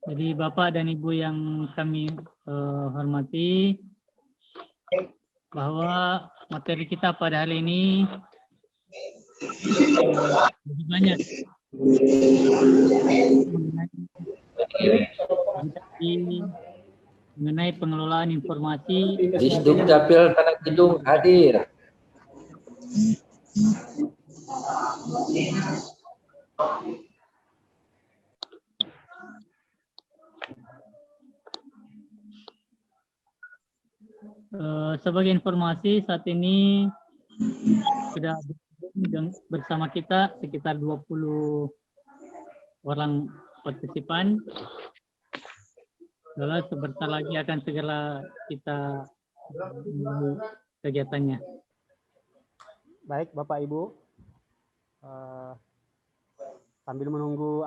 Jadi Bapak dan Ibu yang kami hormati, bahwa materi kita pada hari ini lebih banyak mengenai pengelolaan informasi. Disduk Capil Tanah Kidung hadir. Sebagai informasi, saat ini sudah bersama kita sekitar 20 orang partisipan. Lalu sebentar lagi akan segera kita mulai kegiatannya. Baik, Bapak Ibu, sambil menunggu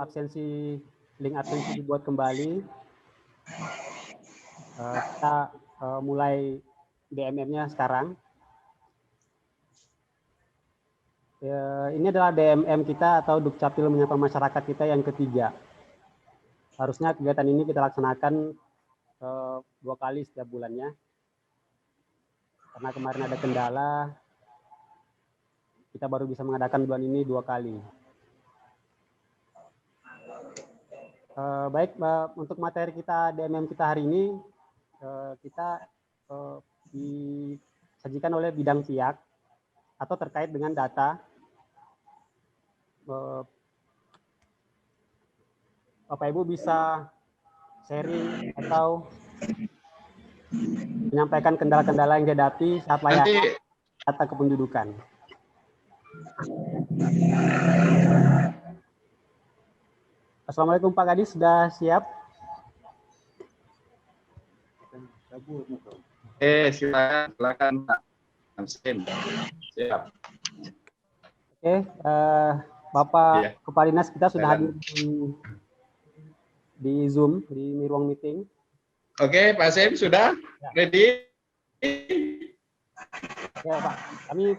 link absensi dibuat kembali, kita mulai DMM-nya sekarang. Ini adalah DMM kita atau Dukcapil Menyapa Masyarakat kita yang ketiga. Harusnya kegiatan ini kita laksanakan 2 kali setiap bulannya. Karena kemarin ada kendala, kita baru bisa mengadakan bulan ini 2 kali. Baik, untuk materi kita DMM kita hari ini, kita disajikan oleh bidang pihak atau terkait dengan data. Bapak Ibu bisa sharing atau menyampaikan kendala-kendala yang dihadapi saat layanan data kependudukan. Assalamualaikum Pak Kadis, sudah siap? Silakan Pak. Siap. Oke, Bapak Kepala Dinas kita sudah hadir di Zoom, di ruang meeting. Oke, Pak Sim sudah ready? Ya Pak, kami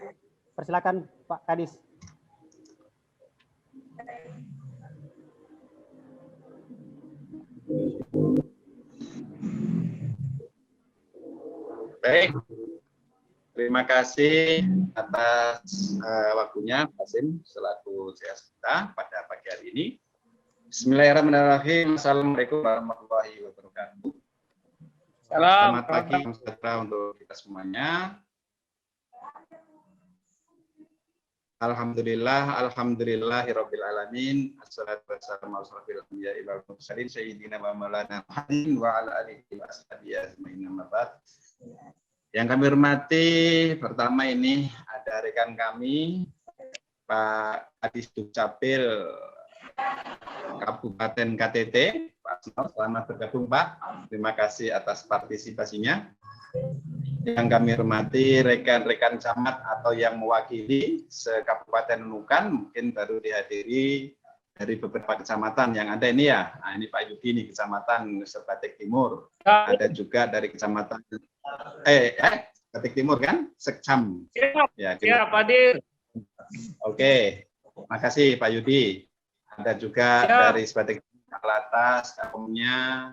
persilakan Pak Kadis. Baik, terima kasih atas waktunya Pak Sim selaku CS kita pada pagi hari ini. Bismillahirrahmanirrahim. Assalamualaikum warahmatullahi wabarakatuh. Selamat pagi, salam sejahtera untuk kita semuanya. Alhamdulillahirabbil alamin. Assalatu wassalamu ala asyrofil anbiya'i wal mursalin sayyidina wa maulana Muhammadin wa ala alihi wa ashabihi ajmain. Yang kami hormati, pertama ini ada rekan kami Pak Kadis Dukcapil Kabupaten KTT, Pak Asno, selamat bergabung Pak. Terima kasih atas partisipasinya. Yang kami hormati rekan-rekan camat atau yang mewakili se-Kabupaten Nunukan, mungkin baru dihadiri dari beberapa kecamatan yang ada ini ya. Nah, ini Pak Yudi ini Kecamatan Sebatik Timur. Ada juga dari Kecamatan Sebatik Timur kan? Sekcam. Ya, Pak Hadir. Oke. Makasih Pak Yudi. Ada juga dari Sebatik Alatas, Kampungnya,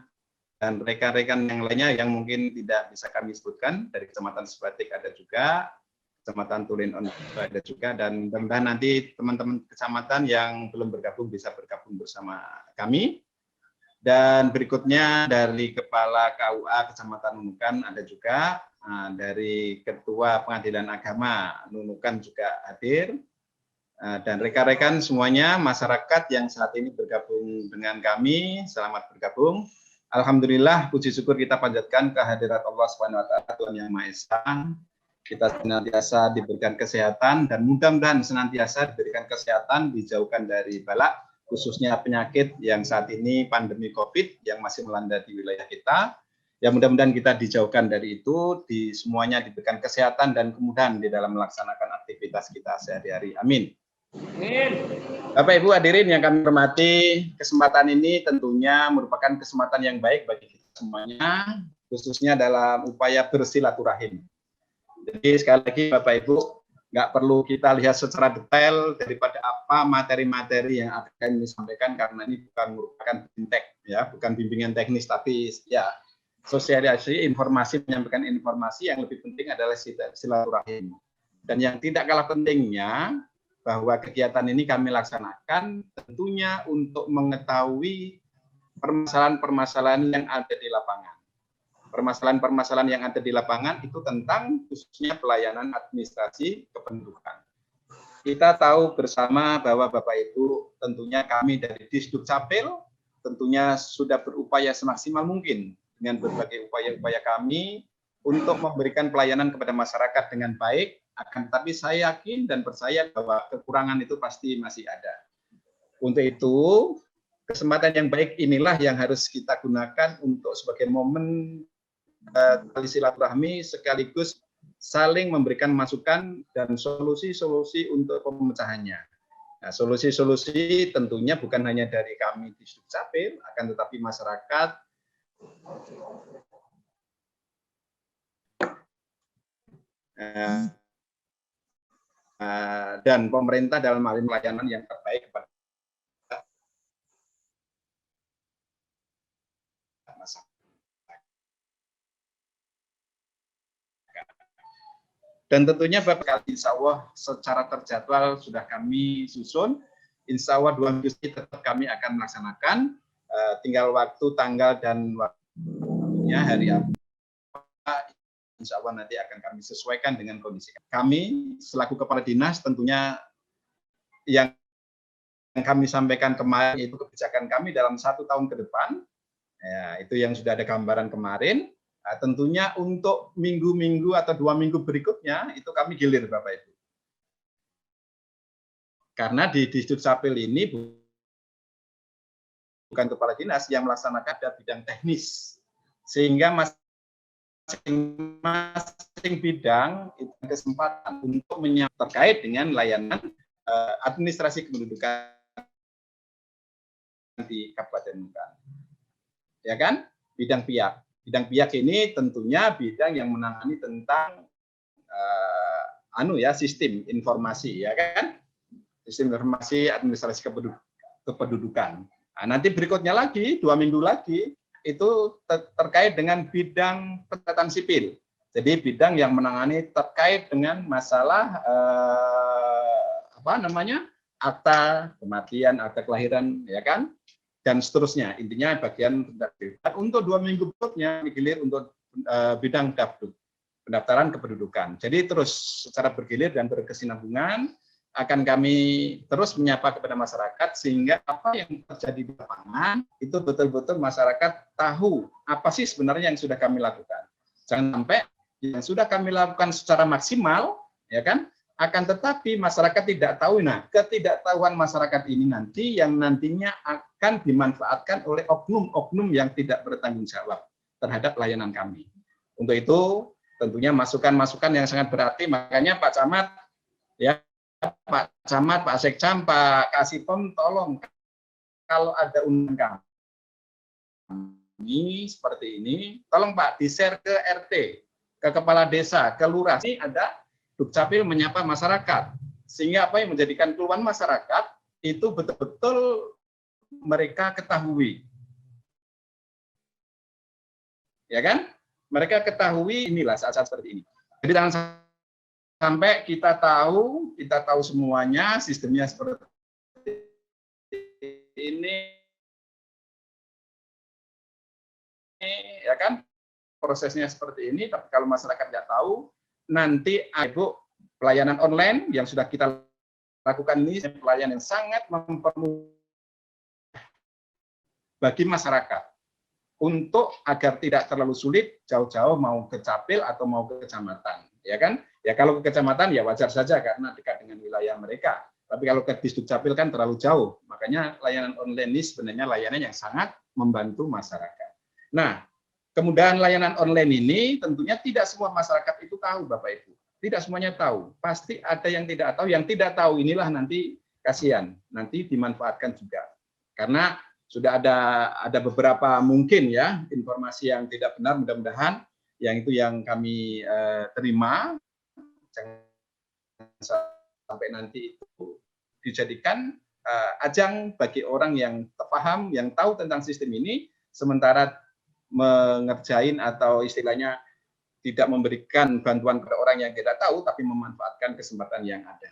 dan rekan-rekan yang lainnya yang mungkin tidak bisa kami sebutkan. Dari Kecamatan Sebatik ada juga, Kecamatan Tulin ada juga, dan mudah-mudahan nanti teman-teman kecamatan yang belum bergabung bisa bergabung bersama kami. Dan berikutnya dari Kepala KUA Kecamatan Nunukan ada juga, dari Ketua Pengadilan Agama Nunukan juga hadir, dan rekan-rekan semuanya, masyarakat yang saat ini bergabung dengan kami, selamat bergabung. Alhamdulillah, puji syukur kita panjatkan kehadirat Allah SWT, Tuhan Yang Maha Esa. Kita senantiasa diberikan kesehatan dan mudah-mudahan senantiasa diberikan kesehatan, dijauhkan dari bala, khususnya penyakit yang saat ini pandemi COVID yang masih melanda di wilayah kita. Ya mudah-mudahan kita dijauhkan dari itu, di semuanya diberikan kesehatan dan kemudahan di dalam melaksanakan aktivitas kita sehari-hari. Amin. Bapak Ibu hadirin yang kami hormati, kesempatan ini tentunya merupakan kesempatan yang baik bagi kita semuanya, khususnya dalam upaya bersilaturahim. Jadi sekali lagi Bapak Ibu, nggak perlu kita lihat secara detail daripada apa materi-materi yang akan disampaikan, karena ini bukan merupakan fintech, ya, bukan bimbingan teknis, tapi ya sosialisasi informasi, menyampaikan informasi. Yang lebih penting adalah silaturahim. Dan yang tidak kalah pentingnya, bahwa kegiatan ini kami laksanakan tentunya untuk mengetahui permasalahan-permasalahan yang ada di lapangan. Permasalahan-permasalahan yang ada di lapangan itu tentang khususnya pelayanan administrasi kependudukan. Kita tahu bersama bahwa Bapak Ibu, tentunya kami dari Disdukcapil tentunya sudah berupaya semaksimal mungkin dengan berbagai upaya-upaya kami untuk memberikan pelayanan kepada masyarakat dengan baik. Akan tetapi saya yakin dan percaya bahwa kekurangan itu pasti masih ada. Untuk itu, kesempatan yang baik inilah yang harus kita gunakan untuk sebagai momen tali silaturahmi, sekaligus saling memberikan masukan dan solusi-solusi untuk pemecahannya. Nah, solusi-solusi tentunya bukan hanya dari kami di Disdukcapil, akan tetapi masyarakat dan pemerintah dalam hal pelayanan yang terbaik kepada masyarakat. Dan tentunya Bapak, insya Allah secara terjadwal sudah kami susun. Insya Allah 2 minggu tetap kami akan melaksanakan. Tinggal waktu, tanggal, dan waktunya hari apa, insya Allah nanti akan kami sesuaikan dengan kondisi. Kami selaku kepala dinas tentunya yang kami sampaikan kemarin itu kebijakan kami dalam 1 tahun ke depan. Ya, itu yang sudah ada gambaran kemarin. Nah, tentunya untuk minggu-minggu atau 2 minggu berikutnya itu kami gilir Bapak Ibu. Karena di Disdukcapil ini bukan kepala dinas yang melaksanakan ada bidang teknis, sehingga masing-masing bidang itu kesempatan untuk terkait dengan layanan administrasi kependudukan di Kabupaten Nukan. Ya kan? Bidang pihak. Bidang pihak ini tentunya bidang yang menangani tentang sistem informasi, ya kan? Sistem informasi administrasi kependudukan. Nah, nanti berikutnya lagi 2 minggu lagi itu terkait dengan bidang catatan sipil. Jadi bidang yang menangani terkait dengan masalah akta kematian, akta kelahiran, ya kan? Dan seterusnya, intinya bagian untuk 2 minggu berikutnya digilir untuk bidang dapduk, pendaftaran kependudukan. Jadi terus secara bergilir dan berkesinambungan akan kami terus menyapa kepada masyarakat, sehingga apa yang terjadi di lapangan itu betul-betul masyarakat tahu apa sih sebenarnya yang sudah kami lakukan. Jangan sampai yang sudah kami lakukan secara maksimal, ya kan, akan tetapi masyarakat tidak tahu. Nah, ketidaktahuan masyarakat ini nanti yang nantinya akan dimanfaatkan oleh oknum-oknum yang tidak bertanggung jawab terhadap layanan kami. Untuk itu, tentunya masukan-masukan yang sangat berarti. Makanya Pak Camat, ya, Pak Camat, Pak Sekcam, Pak Kasipem, tolong kalau ada undangan kami seperti ini, tolong Pak di-share ke RT, ke kepala desa, ke lurah. Ini ada Dukcapil menyapa masyarakat, sehingga apa yang menjadikan keluhan masyarakat itu betul-betul mereka ketahui, ya kan? Mereka ketahui inilah saat-saat seperti ini. Jadi jangan sampai kita tahu semuanya sistemnya seperti ini, ya kan? Prosesnya seperti ini, tapi kalau masyarakat nggak tahu, nanti Ibu pelayanan online yang sudah kita lakukan ini pelayanan yang sangat mempermudah bagi masyarakat untuk agar tidak terlalu sulit jauh-jauh mau ke Capil atau mau ke kecamatan, ya kan? Ya kalau ke kecamatan ya wajar saja karena dekat dengan wilayah mereka. Tapi kalau ke Disdukcapil kan terlalu jauh. Makanya layanan online ini sebenarnya layanan yang sangat membantu masyarakat. Nah, kemudahan layanan online ini tentunya tidak semua masyarakat itu tahu, Bapak Ibu. Tidak semuanya tahu. Pasti ada yang tidak tahu. Yang tidak tahu inilah nanti kasihan. Nanti dimanfaatkan juga. Karena sudah ada beberapa mungkin ya informasi yang tidak benar, mudah-mudahan yang itu yang kami terima. sampai nanti itu dijadikan ajang bagi orang yang paham, yang tahu tentang sistem ini, sementara mengerjain atau istilahnya tidak memberikan bantuan kepada orang yang tidak tahu, tapi memanfaatkan kesempatan yang ada.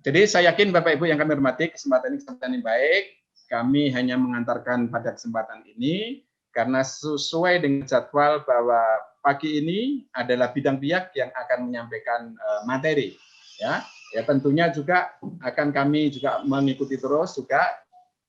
Jadi saya yakin Bapak Ibu yang kami hormati, kesempatan ini kesempatan yang baik. Kami hanya mengantarkan pada kesempatan ini karena sesuai dengan jadwal bahwa pagi ini adalah bidang pihak yang akan menyampaikan materi. Ya tentunya juga akan kami juga mengikuti terus juga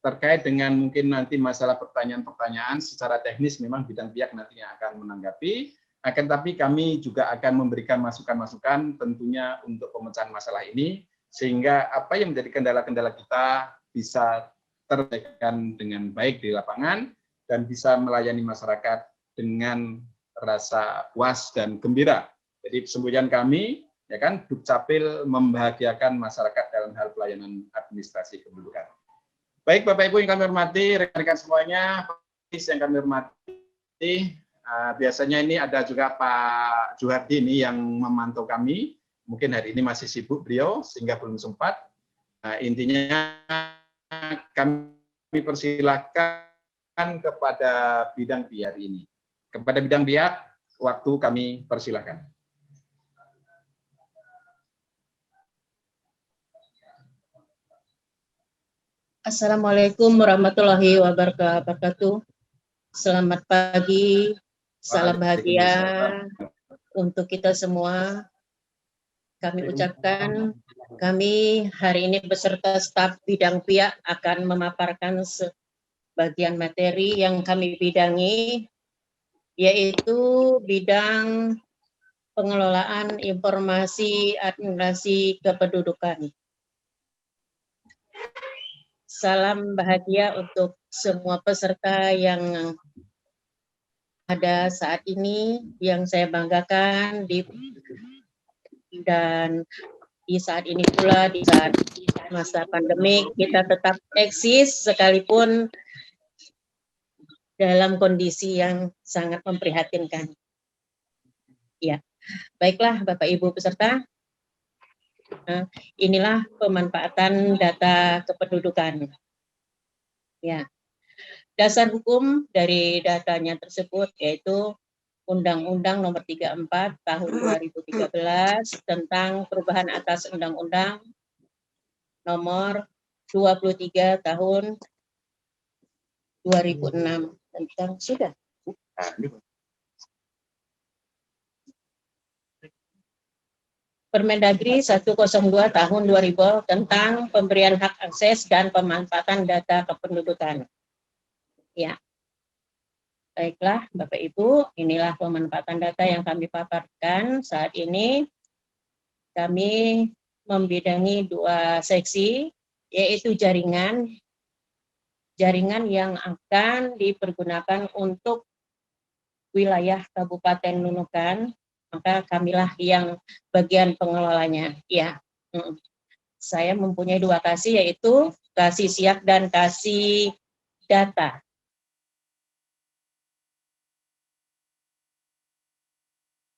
terkait dengan mungkin nanti masalah pertanyaan-pertanyaan secara teknis memang bidang pihak nantinya akan menanggapi. Akan tapi kami juga akan memberikan masukan-masukan tentunya untuk pemecahan masalah ini, sehingga apa yang menjadi kendala-kendala kita bisa terselesaikan dengan baik di lapangan dan bisa melayani masyarakat dengan rasa puas dan gembira. Jadi semboyan kami, ya kan, Dukcapil membahagiakan masyarakat dalam hal pelayanan administrasi kependudukan. Baik Bapak Ibu yang kami hormati, rekan-rekan semuanya, yang kami hormati, biasanya ini ada juga Pak Juhardi ini yang memantau kami. Mungkin hari ini masih sibuk beliau sehingga belum sempat. Intinya kami persilakan kepada bidang pihak ini. Kepada bidang pihak, waktu kami persilakan. Assalamualaikum warahmatullahi wabarakatuh. Selamat pagi, salam bahagia untuk kita semua. Kami ucapkan, kami hari ini beserta staf bidang pihak akan memaparkan sebagian materi yang kami bidangi, yaitu bidang pengelolaan informasi administrasi kependudukan. Salam bahagia untuk semua peserta yang ada saat ini, yang saya banggakan dan di saat ini pula, di saat masa pandemik, kita tetap eksis sekalipun dalam kondisi yang sangat memprihatinkan. Ya, baiklah Bapak Ibu peserta. Inilah pemanfaatan data kependudukan. Ya, dasar hukum dari datanya tersebut yaitu Undang-Undang Nomor 34 Tahun 2013 tentang perubahan atas Undang-Undang Nomor 23 Tahun 2006 tentang sudah. Permendagri 102 Tahun 2000 tentang pemberian hak akses dan pemanfaatan data kependudukan. Ya. Baiklah Bapak Ibu, inilah pemanfaatan data yang kami paparkan saat ini. Kami membidangi dua seksi, yaitu jaringan yang akan dipergunakan untuk wilayah Kabupaten Nunukan. Maka kamilah yang bagian pengelolanya. Ya, saya mempunyai dua kasih, yaitu kasih siak dan kasih data.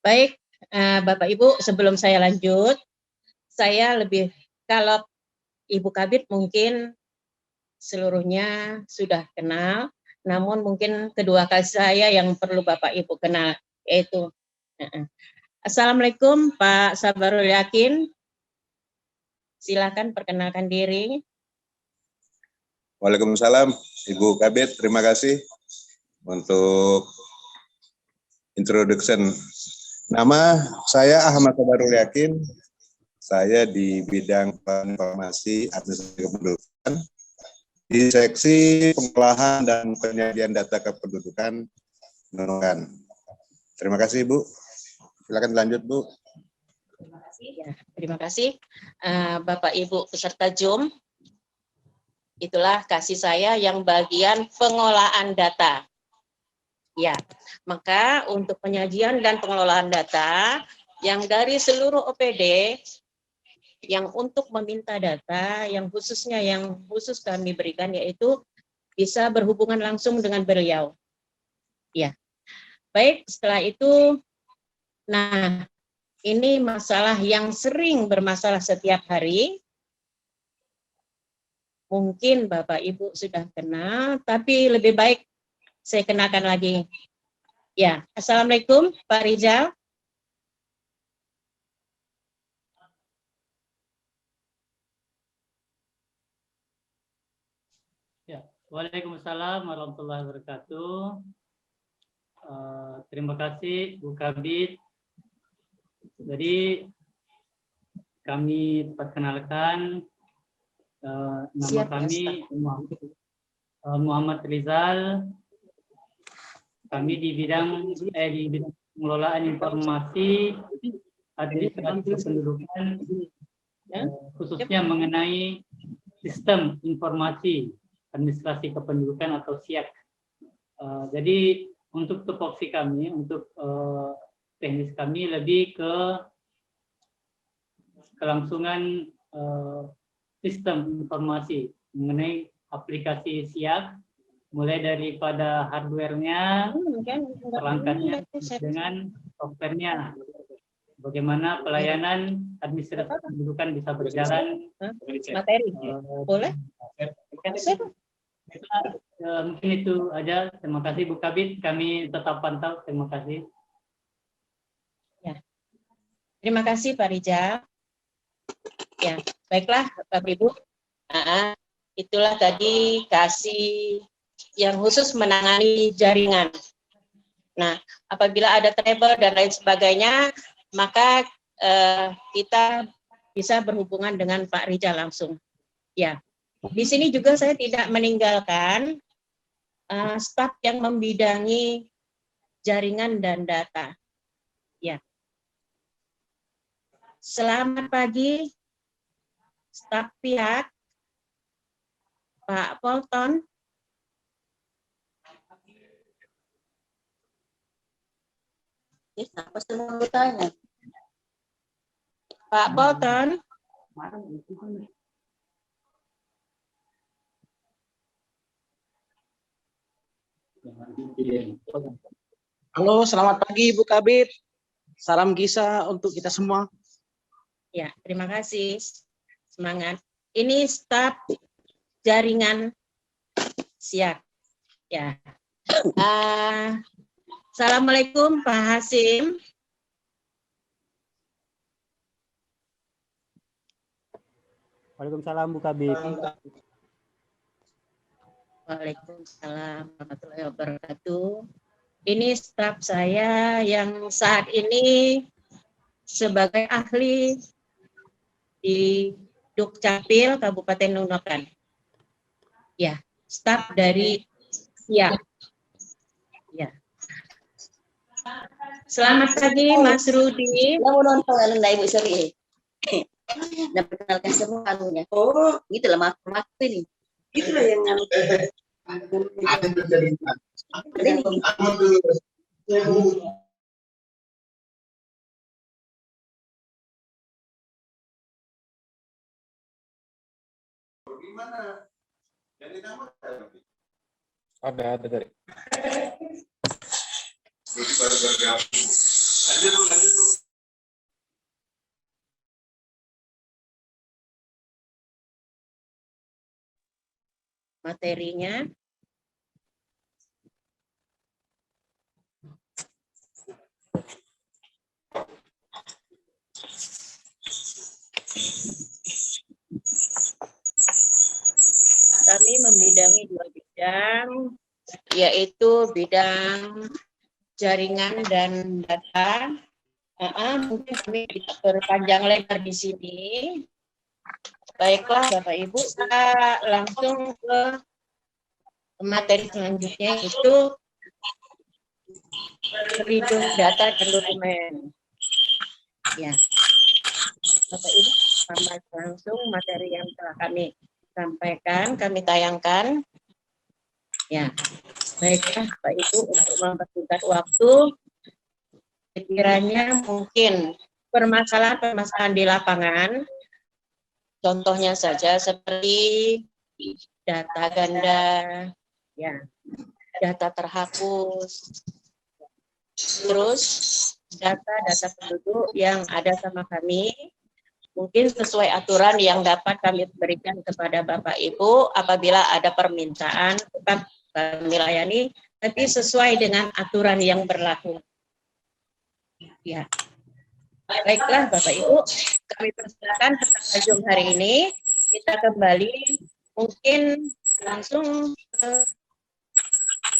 Baik, Bapak Ibu, sebelum saya lanjut, kalau Ibu Kabid mungkin seluruhnya sudah kenal, namun mungkin kedua kasih saya yang perlu Bapak Ibu kenal, yaitu Assalamualaikum Pak Sabarul Yakin. Silakan perkenalkan diri. Waalaikumsalam Ibu Kabid, terima kasih untuk introduction. Nama saya Ahmad Sabarul Yakin. Saya di bidang informasi administrasi kependudukan di seksi pengolahan dan penyajian data kependudukan Nunukan. Terima kasih Bu. Silakan lanjut Bu. Terima kasih Bapak Ibu peserta Zoom. Itulah kasih saya yang bagian pengolahan data. Ya, maka untuk penyajian dan pengelolaan data yang dari seluruh OPD yang untuk meminta data yang khusus kami berikan yaitu bisa berhubungan langsung dengan beliau. Ya. Baik, setelah itu nah, ini masalah yang sering bermasalah setiap hari. Mungkin Bapak Ibu sudah kenal, tapi lebih baik saya kenakan lagi. Ya, Assalamualaikum Pak Rizal. Ya, Waalaikumsalam warahmatullahi wabarakatuh. Terima kasih Bu Kabid. Jadi kami perkenalkan, nama Siap, kami Muhammad Rizal. Kami di bidang pengelolaan informasi administrasi kependudukan, khususnya mengenai sistem informasi administrasi kependudukan atau SIAK. Jadi untuk tupoksi kami, untuk teknis kami lebih ke kelangsungan sistem informasi mengenai aplikasi SIAK, mulai daripada hardware-nya, perangkatnya, dengan software-nya. Bagaimana pelayanan administrasi kependudukan bisa berjalan. Materi, boleh? Mungkin itu aja. Terima kasih Bu Kabid. Kami tetap pantau. Terima kasih. Ya. Terima kasih Pak Rizal. Ya, baiklah Bapak Ibu. Itulah tadi kasih yang khusus menangani jaringan. Nah, apabila ada trouble dan lain sebagainya, maka kita bisa berhubungan dengan Pak Rizal langsung. Ya. Di sini juga saya tidak meninggalkan staf yang membidangi jaringan dan data. Ya. Selamat pagi, staf pihak, Pak Polton. Apa semua bertanya? Pak Polton. Halo, selamat pagi Bu Kabid. Salam Gisa untuk kita semua. Ya, terima kasih. Semangat. Ini staf jaringan SIAK. Ya. Assalamualaikum Pak Hasim. Waalaikumsalam Bu Kabid. Waalaikumsalam warahmatullahi wabarakatuh. Ini staf saya yang saat ini sebagai ahli di Dukcapil Kabupaten Nunukan. Ya, staf dari SIAK. Ya. Selamat pagi Mas Rudi. Mau nonton Ibu Seri. Dan perkenalkan semua anunya. Oh, gitu lah mak ini. Itulah yang ada berjaringan. Gimana? Jadi nama ada dari. Lanjut. Materinya. Kami membidangi 2 bidang, yaitu bidang jaringan dan data. Mungkin kami tidak berpanjang lebar di sini. Baiklah Bapak Ibu, kita langsung ke materi selanjutnya, itu perlindung data dan dokumen. Ya, Bapak Ibu, selamat langsung materi yang telah kami sampaikan, kami tayangkan. Ya, baiklah Bapak Ibu, untuk mempersingkat waktu, sekiranya mungkin permasalahan-permasalahan di lapangan, contohnya saja seperti data ganda, ya, data terhapus, terus data penduduk yang ada sama kami. Mungkin sesuai aturan yang dapat kami berikan kepada Bapak Ibu, apabila ada permintaan tetap kami layani, tapi sesuai dengan aturan yang berlaku. Ya. Baiklah Bapak Ibu, kami persilakan peserta Zoom hari ini. Kita kembali mungkin langsung ke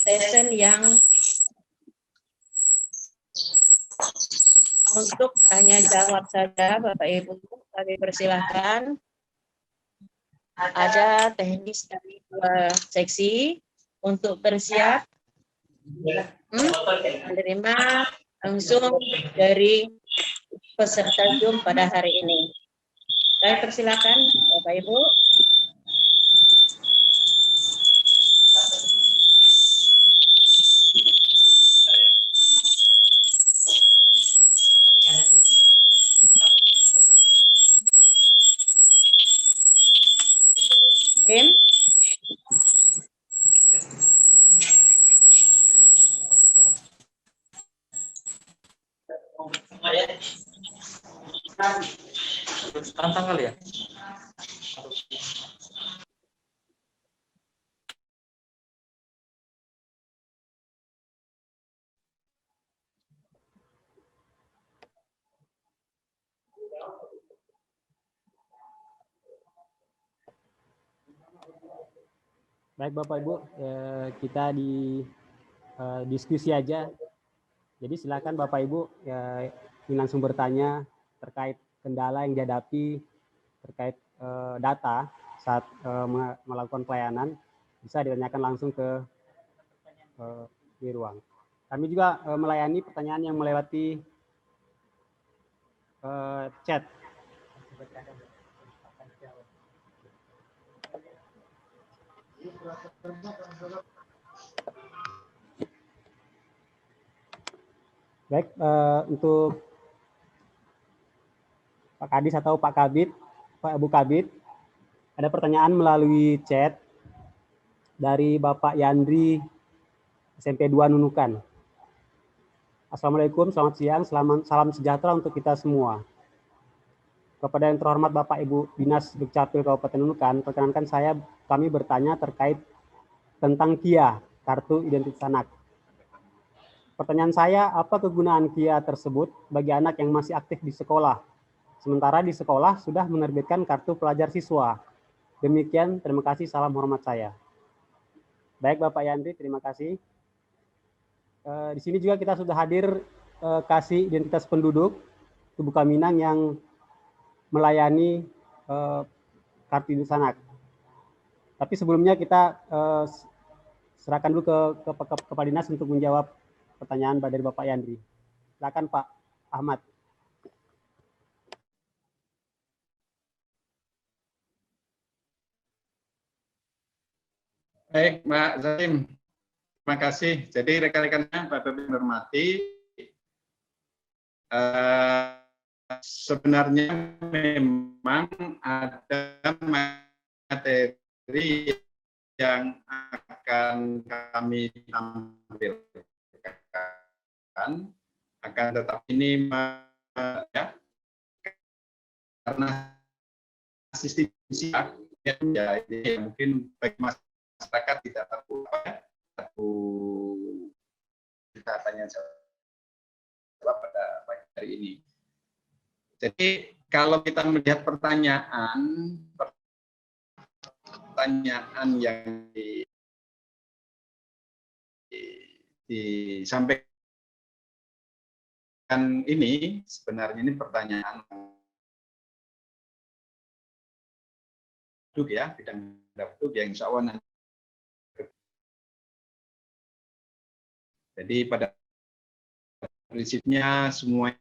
session yang untuk tanya jawab saja Bapak Ibu. Kami persilakan. Ada teknis dari 2 seksi untuk bersiap menerima langsung dari peserta Zoom pada hari ini. Saya persilakan Bapak Ibu. Tim. Tantang kali ya. Baik Bapak Ibu, kita di diskusi aja. Jadi silakan Bapak Ibu ingin langsung bertanya terkait kendala yang dihadapi terkait data saat melakukan pelayanan, bisa ditanyakan langsung ke di ruang. Kami juga melayani pertanyaan yang melewati chat. Baik, untuk Pak Kadis atau Pak Kabid, Pak Ibu Kabid, ada pertanyaan melalui chat dari Bapak Yandri, SMP 2 Nunukan. Assalamualaikum, selamat siang, salam sejahtera untuk kita semua. Kepada yang terhormat Bapak Ibu Dinas Dukcapil Kabupaten Nunukan, perkenankan kami bertanya terkait tentang KIA, Kartu Identitas Anak. Pertanyaan saya, apa kegunaan KIA tersebut bagi anak yang masih aktif di sekolah? Sementara di sekolah sudah menerbitkan kartu pelajar siswa. Demikian, terima kasih, salam hormat saya. Baik Bapak Yandri, terima kasih. Di sini juga kita sudah hadir kasih identitas penduduk Tubuh Kaminang yang melayani kartu identitas anak. Tapi sebelumnya kita serahkan dulu ke Kepala Dinas untuk menjawab pertanyaan dari Bapak Yandri. Silakan Pak Ahmad. Baik, Mbak Zaim. Terima kasih. Jadi rekan-rekannya, Bapak Ibu hormati, sebenarnya memang ada materi yang akan kami tampilkan, akan tetap ini ya, karena sistem ya ini mungkin bagi masyarakat tidak perlu kita tanya jawab pada pagi hari ini. Jadi kalau kita melihat pertanyaan yang disampaikan ini, sebenarnya ini pertanyaan ya, bidang penduduk yang insya Allah nanti. Jadi pada prinsipnya semuanya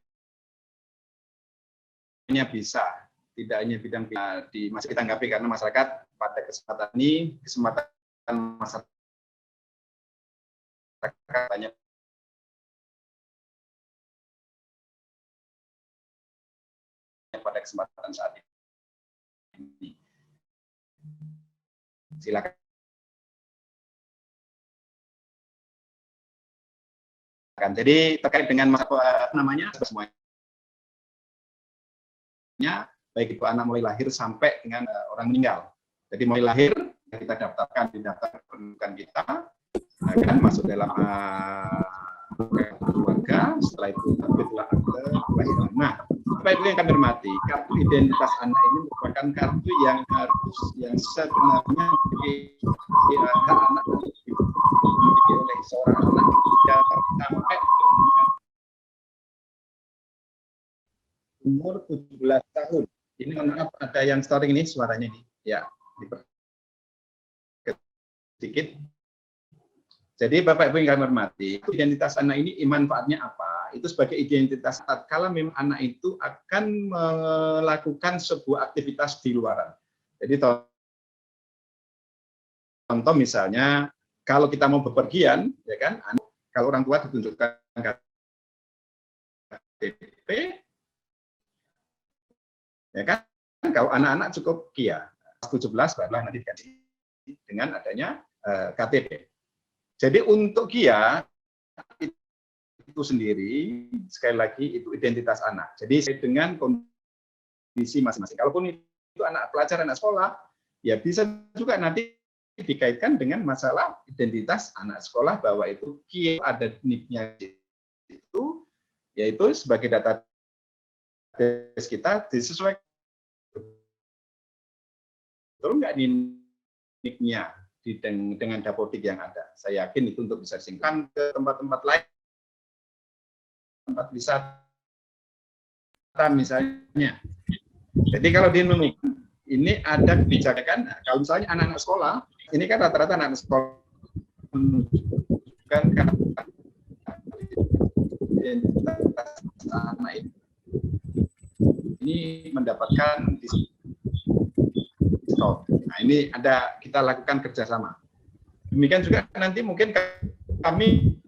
bisa, tidak hanya bidang di masih kita tanggapi karena masyarakat pada kesempatan ini, kesempatan masyarakat banyak pada kesempatan saat ini. Silakan. Jadi terkait dengan apa namanya semuanya, baik itu anak mulai lahir sampai dengan orang meninggal. Jadi mulai lahir kita daftarkan di daftar kependudukan kita, akan masuk dalam keluarga. Setelah itu terbitlah akte kelahiran. Nah, Bapak Ibu yang kami hormati, kartu identitas anak ini merupakan kartu yang sebenarnya anak dimiliki oleh seorang anak yang sampai umur 17 tahun. Ini maaf ada yang storing ini suaranya nih. Ya, sedikit. Jadi Bapak Ibu yang kami hormati, identitas anak ini manfaatnya apa? Itu sebagai identitas tatkala memang anak itu akan melakukan sebuah aktivitas di luaran. Jadi contoh misalnya kalau kita mau bepergian, ya kan, kalau orang tua ditunjukkan KTP, ya kan, kalau anak-anak cukup KIA 17 barulah nanti diganti dengan adanya KTP. Jadi untuk KIA itu sendiri sekali lagi itu identitas anak. Jadi dengan kondisi masing-masing. Kalaupun itu anak pelajar, anak sekolah, ya bisa juga nanti dikaitkan dengan masalah identitas anak sekolah bahwa itu KIA ada NIP-nya itu, yaitu sebagai data kita disesuaikan. Betul nggak NIP-nya dengan dapodik yang ada? Saya yakin itu untuk bisa disingkirkan ke tempat-tempat lain, tempat wisata misalnya. Jadi kalau di Indonesia ini ada kebijakan, kalau misalnya anak-anak sekolah, ini kan rata-rata anak sekolah kan identitas anak ini mendapatkan diskon. Nah ini ada kita lakukan kerjasama. Demikian juga nanti mungkin kami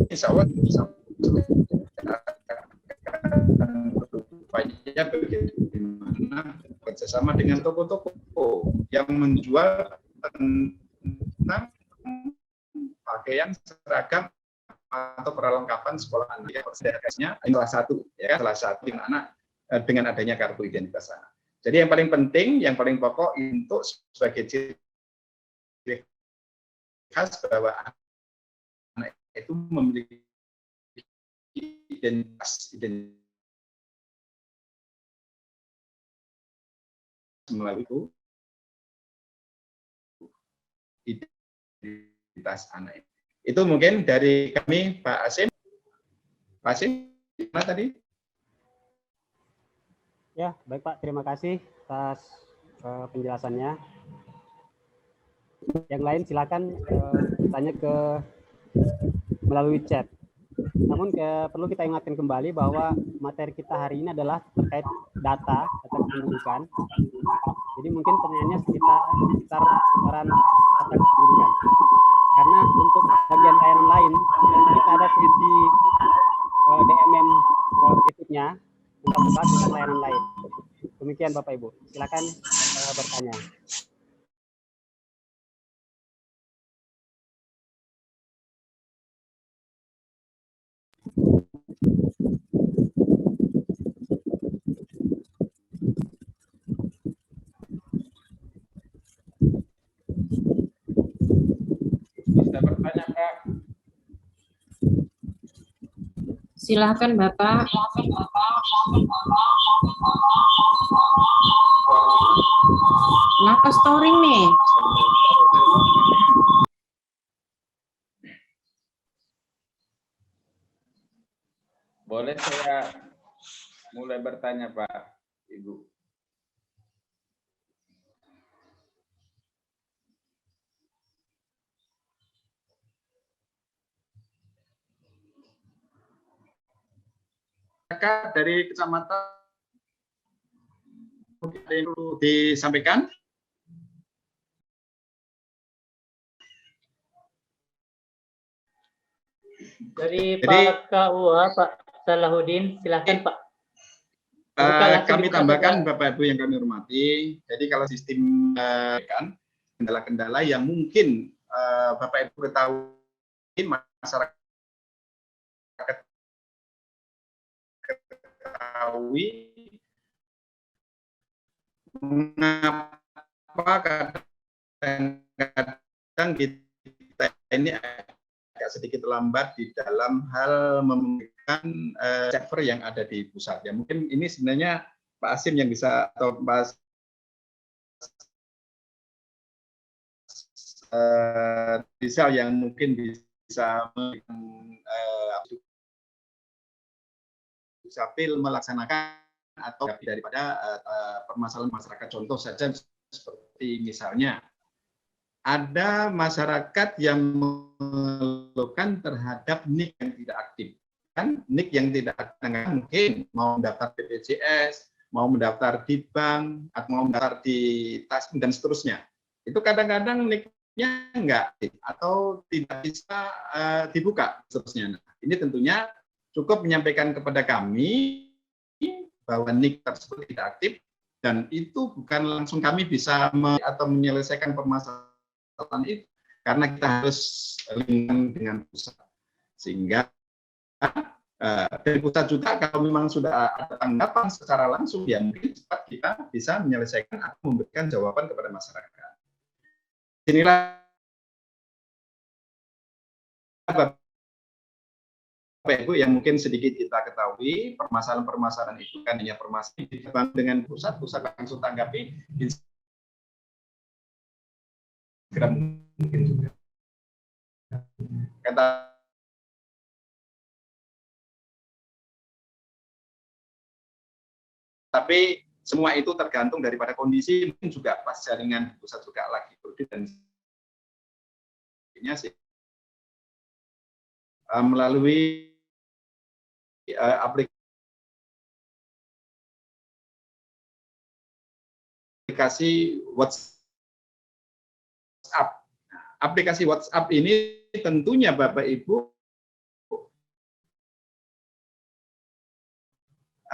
insya Allah bisa berupaya bagaimana kerjasama dengan toko-toko yang menjual tentang pakaian seragam atau perlengkapan sekolah anak. Salah satu ya, salah satu yang anak dengan adanya kartu identitas anak. Jadi yang paling penting, yang paling pokok untuk sebagai ciri khas bahwa anak itu memiliki identitas melalui identitas anak. Itu mungkin dari kami, Pak Asim. Pak Asim, mana tadi? Ya, baik Pak. Terima kasih atas penjelasannya. Yang lain silakan tanya ke melalui chat. Namun perlu kita ingatkan kembali bahwa materi kita hari ini adalah terkait data kependudukan. Jadi mungkin pertanyaannya sekitar data kependudukan. Karena untuk bagian layanan lain kita ada sesi DMM berikutnya untuk membahas tentang layanan lain. Demikian Bapak Ibu. Silakan bertanya. Bisa bertanya, Pak. Silakan Bapak. Kenapa storing nih? Boleh saya mulai bertanya, Pak, Ibu? Dari kecamatan mungkin ada yang perlu disampaikan. Dari Pak KUA, Pak Salahuddin, silakan Pak. Kami tambahkan Bapak Ibu yang kami hormati. Jadi kalau sistem kan kendala-kendala yang mungkin Bapak Ibu ketahui masyarakat ketahui mengapa kadang-kadang kita ini agak sedikit lambat di dalam hal memberikan server yang ada di pusat. Ya, mungkin ini sebenarnya Pak Asim yang bisa, atau Pak Rizal yang mungkin bisa Capil melaksanakan atau daripada permasalahan masyarakat. Contoh saja seperti misalnya ada masyarakat yang mengeluhkan terhadap NIK yang tidak aktif. Kan NIK yang tidak aktif mungkin mau mendaftar BPJS, mau mendaftar di bank, atau mau mendaftar di Tasmin dan seterusnya. Itu kadang-kadang NIK-nya enggak atau tidak bisa dibuka seterusnya. Nah, ini tentunya cukup menyampaikan kepada kami bahwa NIK tersebut tidak aktif, dan itu bukan langsung kami bisa atau menyelesaikan permasalahan itu, karena kita harus link dengan pusat. Sehingga dari pusat juga kalau memang sudah ada tanggapan secara langsung, ya mungkin cepat kita bisa menyelesaikan atau memberikan jawaban kepada masyarakat. Inilah Bapak Ibu yang mungkin sedikit kita ketahui, permasalahan-permasalahan itu kan hanya permasalahan dengan pusat langsung tanggapi, segera mungkin juga. Tapi semua itu tergantung daripada kondisi, mungkin juga pas jaringan pusat juga lagi produk dan sih melalui aplikasi WhatsApp. Aplikasi WhatsApp ini tentunya Bapak Ibu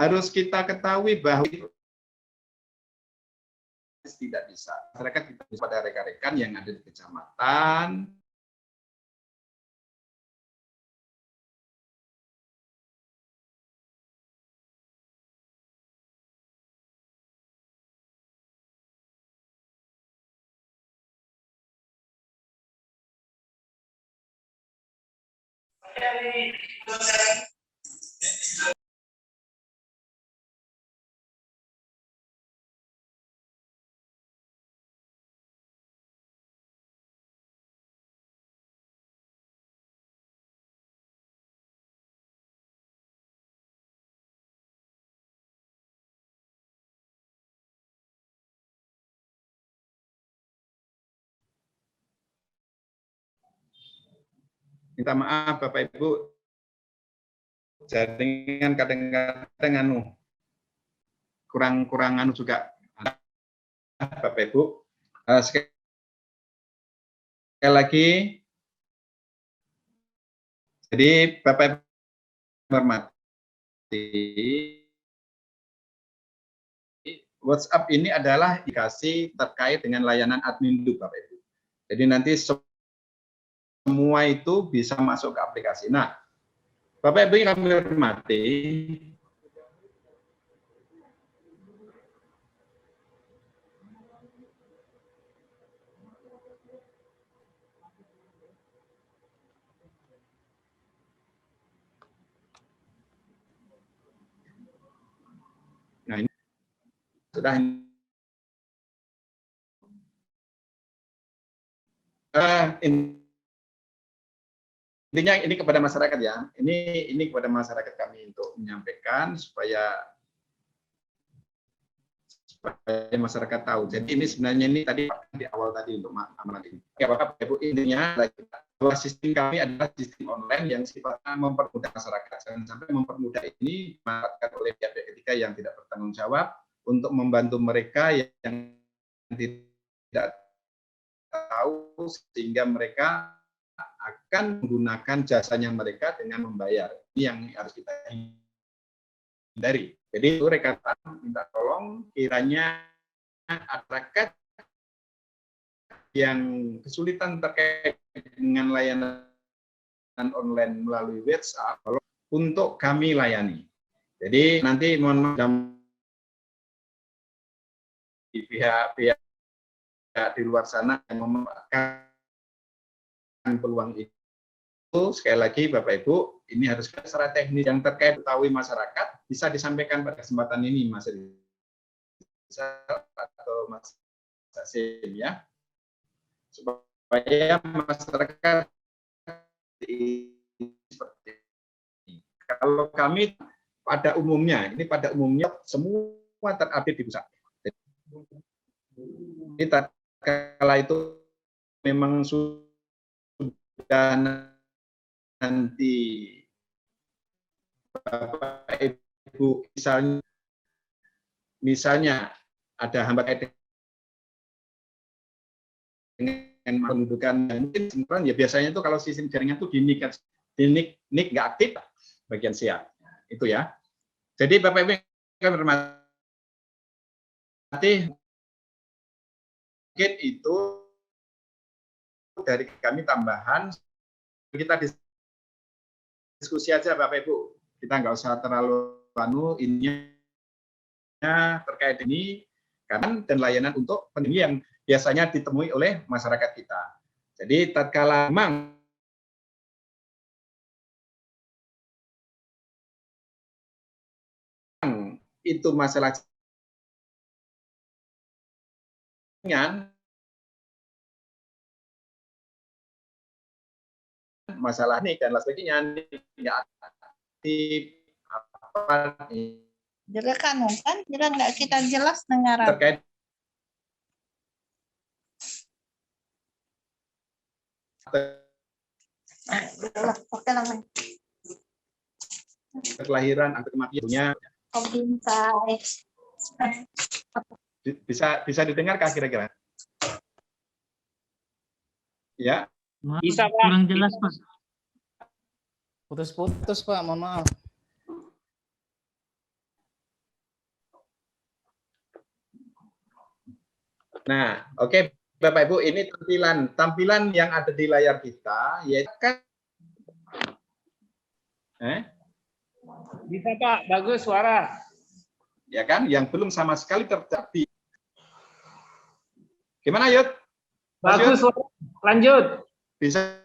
harus kita ketahui bahwa tidak bisa. Masyarakat kita pada rekan-rekan yang ada di kecamatan, minta maaf Bapak Ibu, jaringan kadang-kadang kurang juga Bapak Ibu. Sekali lagi, jadi Bapak Ibu hormati, WhatsApp ini adalah aplikasi terkait dengan layanan admin Bapak Ibu. Jadi nanti semua itu bisa masuk ke aplikasi. Nah, Bapak Ibu yang kami hormati, nah ini sudah intinya ini kepada masyarakat ya. Ini kepada masyarakat kami untuk menyampaikan supaya masyarakat tahu. Jadi ini sebenarnya ini tadi di awal tadi untuk amalan ini. Ya Bapak Ibu, intinya bahwa sistem kami adalah sistem online yang sifatnya mempermudah masyarakat. Jangan sampai mempermudah ini dimanfaatkan oleh pihak ketiga yang tidak bertanggung jawab untuk membantu mereka yang tidak tahu, sehingga mereka akan menggunakan jasanya mereka dengan membayar. Ini yang harus kita hindari. Jadi itu rekan minta tolong, kiranya masyarakat yang kesulitan terkait dengan layanan online melalui WhatsApp, untuk kami layani. Jadi nanti mohon maaf di pihak-pihak di luar sana yang memanfaatkan peluang itu. Sekali lagi Bapak Ibu, ini harus secara teknis yang terkait ketahui masyarakat bisa disampaikan pada kesempatan ini Mas Rizal atau Mas Sasim ya, supaya masyarakat seperti ini. Kalau kami pada umumnya semua terupdate di pusat. Jadi kala itu memang sudah nanti Bapak Ibu misalnya ada hambatan dengan pendudukan mungkin ya biasanya itu kalau sistem jaringan itu di NIK nggak aktif bagian siap itu ya. Jadi Bapak Ibu kami hormati itu dari kami tambahan kita diskusi aja Bapak Ibu, kita nggak usah terlalu ininya terkait ini kan dan layanan untuk peninggi yang biasanya ditemui oleh masyarakat kita. Jadi tatkala memang itu masalah ringan, masalah ini dan lain sebagainya nggak aktif apa Jelas kan nggak kita jelas dengar terkait kelahiran atau kematiannya bisa didengar kira-kira ya. Bisa Pak. Kurang jelas Pak. Putus-putus Pak, mohon maaf. Nah, oke Bapak Ibu, ini tampilan yang ada di layar kita yaitu kan Bisa Pak, bagus suara. Ya kan, yang belum sama sekali terjadi. Gimana Yud? Bagus suara. Lanjut. Bisa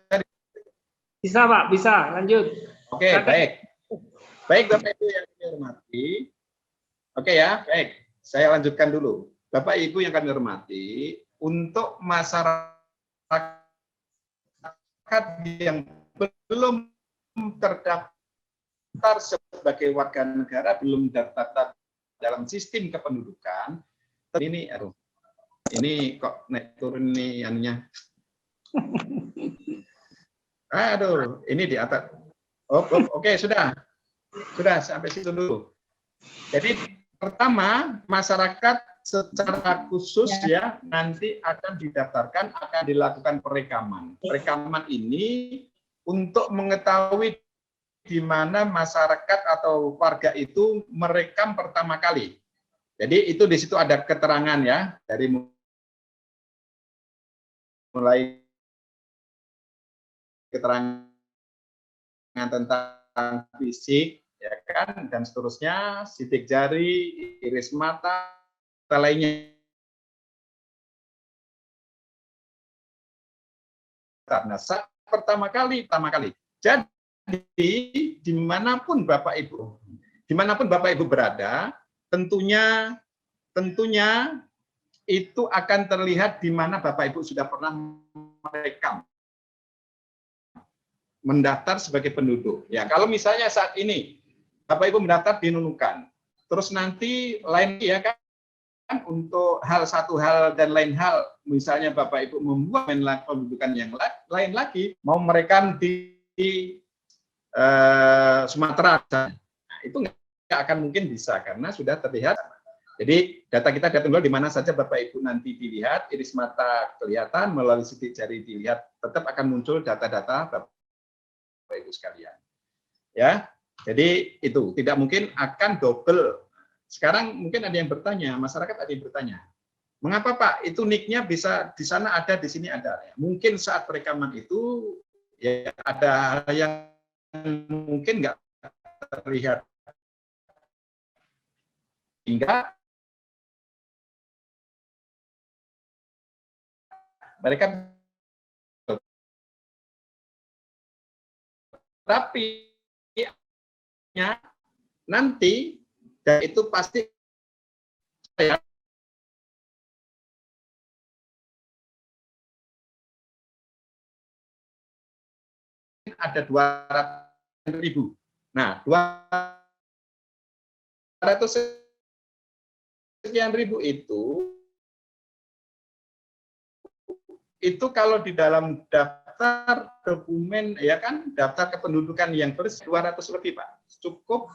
Pak, bisa. Lanjut. Oke, baik. Baik Bapak Ibu yang kami hormati. Oke ya, baik. Saya lanjutkan dulu. Bapak Ibu yang kami hormati, untuk masyarakat yang belum terdaftar sebagai warga negara, belum terdaftar dalam sistem kependudukan, ini kok naik turun nih anunya. Aduh, ini di atas. Oke, sudah sampai situ dulu. Jadi pertama, masyarakat secara khusus ya nanti akan didaftarkan, akan dilakukan perekaman. Perekaman ini untuk mengetahui di mana masyarakat atau warga itu merekam pertama kali. Jadi itu di situ ada keterangan ya dari mulai keterangan tentang fisik ya kan dan seterusnya, sidik jari, iris mata, lainnya. Karena pertama kali. Jadi dimanapun Bapak Ibu berada, tentunya itu akan terlihat di mana Bapak Ibu sudah pernah merekam, mendaftar sebagai penduduk. Ya, kalau misalnya saat ini Bapak Ibu mendaftar di Nunukan, terus nanti lain ya kan untuk satu hal dan lain hal, misalnya Bapak Ibu membuat pendudukan yang lain lagi, mau merekam di Sumatera, nah, itu nggak akan mungkin bisa karena sudah terlihat. Jadi data kita ada tunggal di mana saja Bapak Ibu nanti dilihat, iris mata kelihatan, melalui sidik jari dilihat, tetap akan muncul data-data Bapak Ibu sekalian. Ya, jadi itu tidak mungkin akan double. Sekarang mungkin ada yang bertanya, masyarakat ada yang bertanya, mengapa Pak itu nicknya bisa di sana ada, di sini ada? Mungkin saat perekaman itu ya ada hal yang mungkin nggak terlihat hingga mereka tapi nanti dan itu pasti ya, ada 200.000. Nah, 200 sekian ribu itu kalau di dalam daftar dokumen ya kan, daftar kependudukan yang bersih 200 lebih Pak, cukup.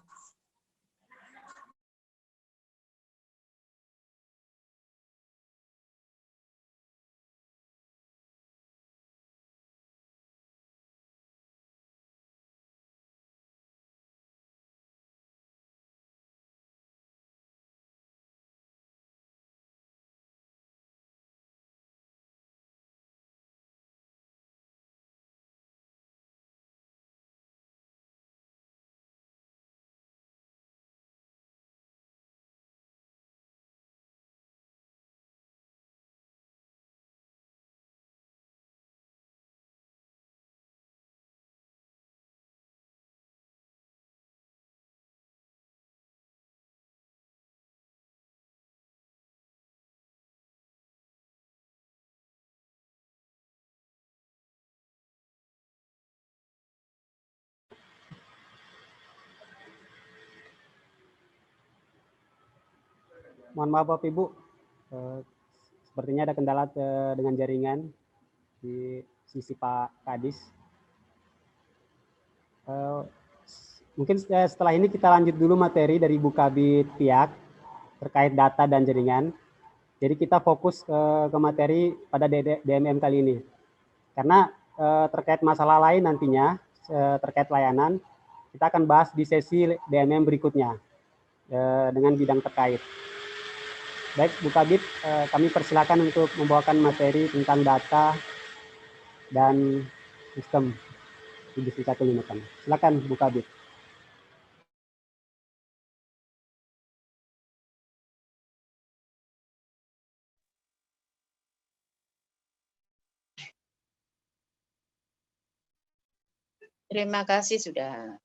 Mohon maaf Bapak Ibu, sepertinya ada kendala dengan jaringan di sisi Pak Kadis. Mungkin setelah ini kita lanjut dulu materi dari Bu Kabid pihak terkait data dan jaringan. Jadi kita fokus ke materi pada DMM kali ini. Karena terkait masalah lain nantinya, terkait layanan, kita akan bahas di sesi DMM berikutnya dengan bidang terkait. Baik, Bu Kabid, kami persilakan untuk membawakan materi tentang data dan sistem industri 155. Silakan Bu Kabid. Terima kasih sudah.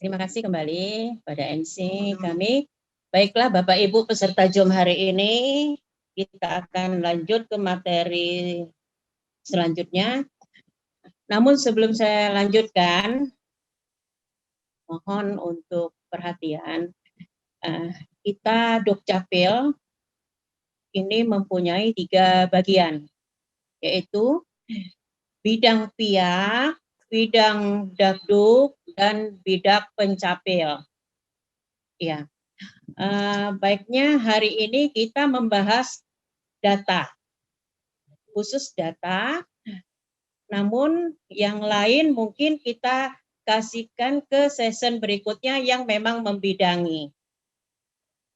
Terima kasih kembali pada MC kami. Baiklah Bapak Ibu peserta JOM hari ini, kita akan lanjut ke materi selanjutnya. Namun sebelum saya lanjutkan, mohon untuk perhatian. Kita Dukcapil ini mempunyai 3 bagian, yaitu bidang pihak, bidang Dakduk, dan bidang pencapil. Ya, baiknya hari ini kita membahas data, khusus data. Namun yang lain mungkin kita kasihkan ke session berikutnya yang memang membidangi.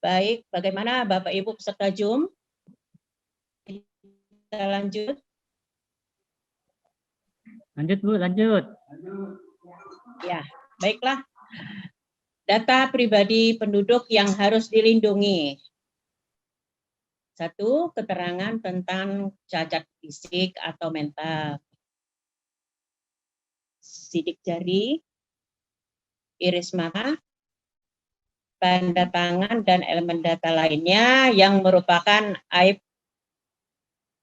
Baik, bagaimana Bapak Ibu peserta JOM? Kita lanjut. Lanjut Bu, lanjut. Ya, baiklah. Data pribadi penduduk yang harus dilindungi. 1, keterangan tentang cacat fisik atau mental. Sidik jari, iris mata, tanda tangan, dan elemen data lainnya yang merupakan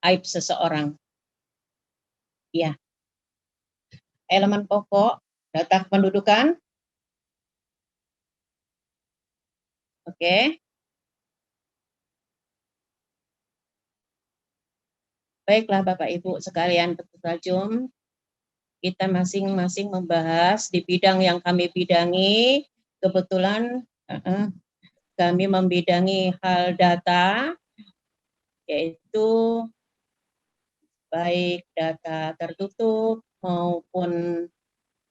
aib seseorang. Ya. Elemen pokok data kependudukan. Oke. Baiklah Bapak Ibu sekalian peserta JOM, kita masing-masing membahas di bidang yang kami bidangi. Kebetulan kami membidangi hal data, yaitu baik data tertutup maupun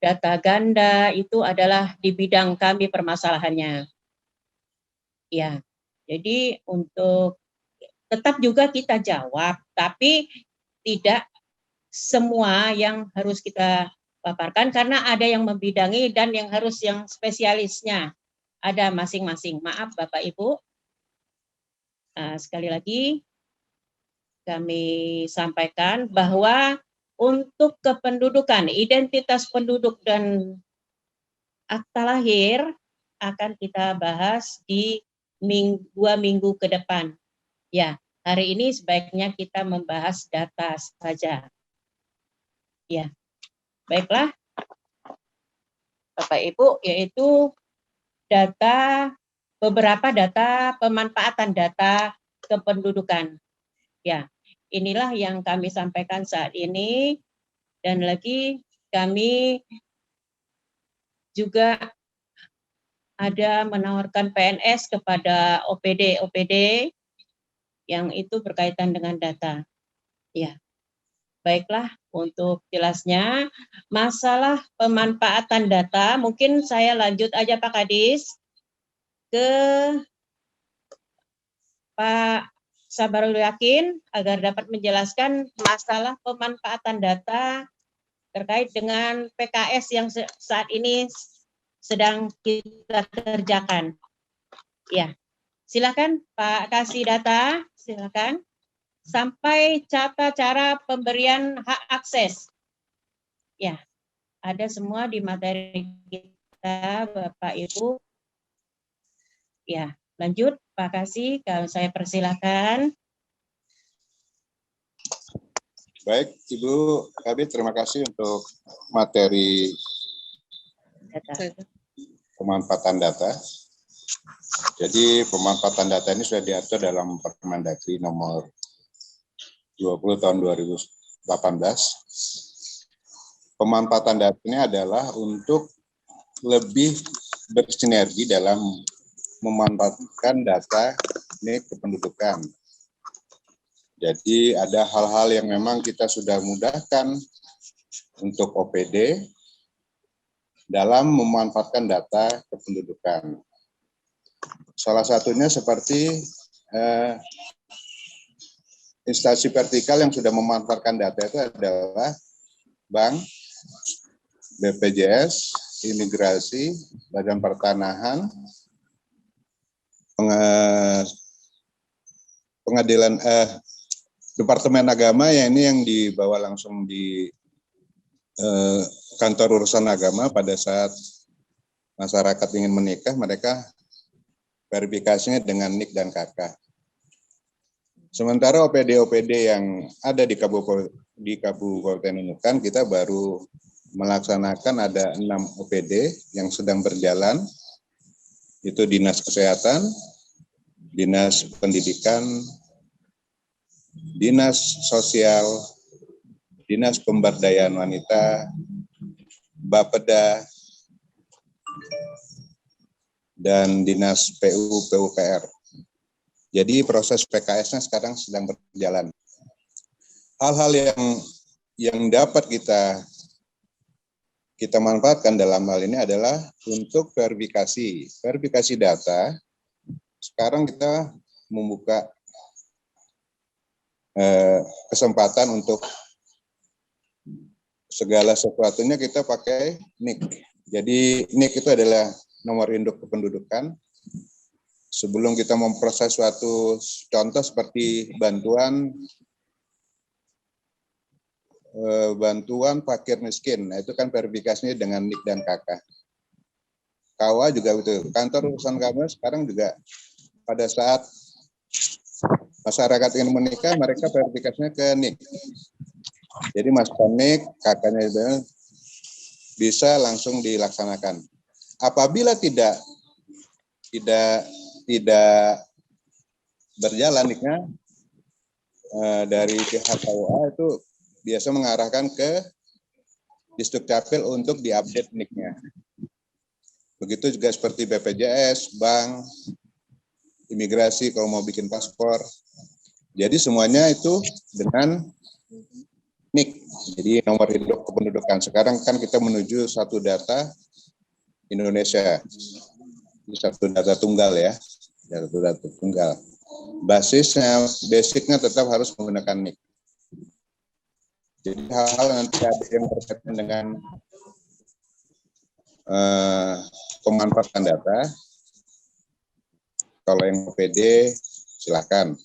data ganda, itu adalah di bidang kami permasalahannya. Ya, jadi untuk tetap juga kita jawab, tapi tidak semua yang harus kita paparkan karena ada yang membidangi dan yang harus yang spesialisnya ada masing-masing. Maaf Bapak Ibu. Sekali lagi kami sampaikan bahwa untuk kependudukan, identitas penduduk dan akta lahir akan kita bahas di 2 minggu ke depan. Ya, hari ini sebaiknya kita membahas data saja. Ya, baiklah, Bapak Ibu, yaitu beberapa data pemanfaatan data kependudukan. Ya, inilah yang kami sampaikan saat ini, dan lagi kami juga ada menawarkan PNS kepada OPD yang itu berkaitan dengan data. Ya, baiklah, untuk jelasnya masalah pemanfaatan data, mungkin saya lanjut aja Pak Kadis ke Pak Sabarul Yakin agar dapat menjelaskan masalah pemanfaatan data terkait dengan PKS yang saat ini sedang kita kerjakan. Ya, silakan Pak kasih data, silakan. Sampai tata cara pemberian hak akses. Ya, ada semua di materi kita Bapak Ibu. Ya, lanjut Pak Kasih, kalau saya persilakan. Baik, Ibu Kabit, terima kasih untuk materi pemanfaatan data. Jadi pemanfaatan data ini sudah diatur dalam Permendagri nomor 20 tahun 2018. Pemanfaatan data ini adalah untuk lebih bersinergi dalam memanfaatkan data ini kependudukan. Jadi ada hal-hal yang memang kita sudah mudahkan untuk OPD dalam memanfaatkan data kependudukan. Salah satunya seperti instansi vertikal yang sudah memanfaatkan data itu adalah bank, BPJS, imigrasi, Badan Pertanahan, pengadilan, Departemen Agama, ya ini yang dibawa langsung di kantor urusan agama pada saat masyarakat ingin menikah, mereka verifikasinya dengan NIK dan KK. Sementara OPD-OPD yang ada di Kabupaten Nunukan, kita baru melaksanakan ada 6 OPD yang sedang berjalan, itu Dinas Kesehatan, Dinas Pendidikan, Dinas Sosial, Dinas Pemberdayaan Wanita, Bapeda, dan Dinas PU-PUPR. Jadi proses PKS-nya sekarang sedang berjalan. Hal-hal yang dapat kita manfaatkan dalam hal ini adalah untuk verifikasi data. Sekarang kita membuka kesempatan untuk segala sesuatunya kita pakai NIK. Jadi NIK itu adalah nomor induk kependudukan. Sebelum kita memproses suatu contoh seperti bantuan fakir miskin, nah itu kan verifikasinya dengan NIK dan KK. KUA juga betul. Kantor urusan KUA sekarang juga pada saat masyarakat ingin menikah, mereka verifikasinya ke NIK. Jadi masukkan NIK, KK-nya itu bisa langsung dilaksanakan. Apabila tidak berjalan NIK-nya, dari pihak KUA itu biasa mengarahkan ke Disdukcapil untuk diupdate NIK-nya. Begitu juga seperti BPJS, bank, imigrasi kalau mau bikin paspor. Jadi semuanya itu dengan NIK. Jadi nomor induk kependudukan. Sekarang kan kita menuju satu data Indonesia. Satu data tunggal ya. Satu data tunggal. Basicnya tetap harus menggunakan NIK. Jadi hal-hal nanti ada yang berkaitan dengan pemanfaatan data. Kalau yang OPD silakan.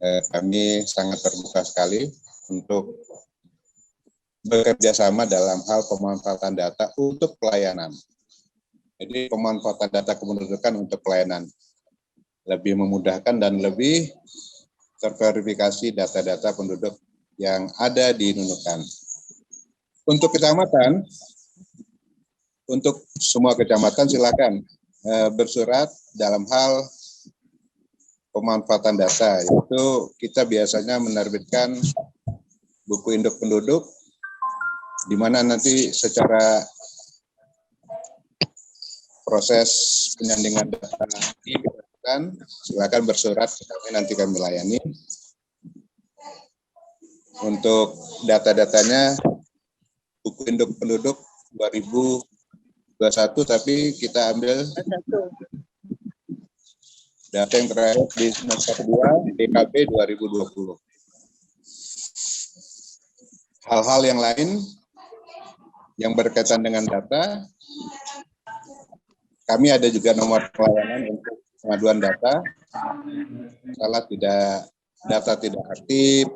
Kami sangat terbuka sekali untuk bekerja sama dalam hal pemanfaatan data untuk pelayanan. Jadi pemanfaatan data kependudukan untuk pelayanan lebih memudahkan dan lebih terverifikasi data-data penduduk yang ada di Nunukan. Untuk kecamatan, untuk semua kecamatan silakan bersurat dalam hal pemanfaatan data, yaitu kita biasanya menerbitkan buku induk penduduk, di mana nanti secara proses penyandingan data dilakukan, silakan bersurat ke kami, nanti kami layani. Untuk data-datanya, buku induk penduduk 2021, tapi kita ambil data yang terakhir di semester 2 DKP 2020. Hal-hal yang lain yang berkaitan dengan data, kami ada juga nomor pelayanan untuk pengaduan data. Salah data tidak aktif,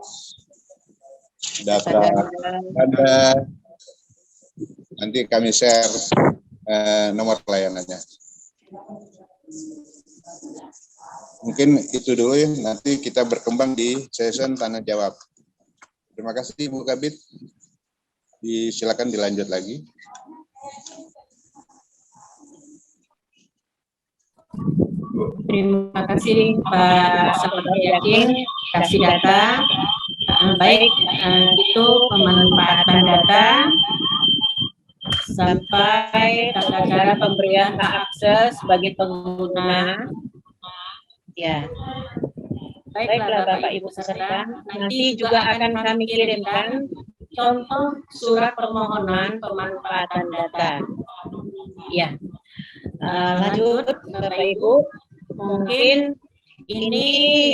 data ada, nanti kami share nomor pelayanannya. Mungkin itu dulu ya, nanti kita berkembang di session tanya jawab. Terima kasih Bu Kabid. Silakan dilanjut lagi. Terima kasih Pak Saudara Yakin kasih data. Baik, itu pemanfaatan data sampai tata cara pemberian hak akses bagi pengguna. Ya, baiklah Bapak Ibu sekalian, nanti juga akan kami kirimkan contoh surat permohonan pemanfaatan data. Ya, lanjut Bapak Ibu, mungkin ini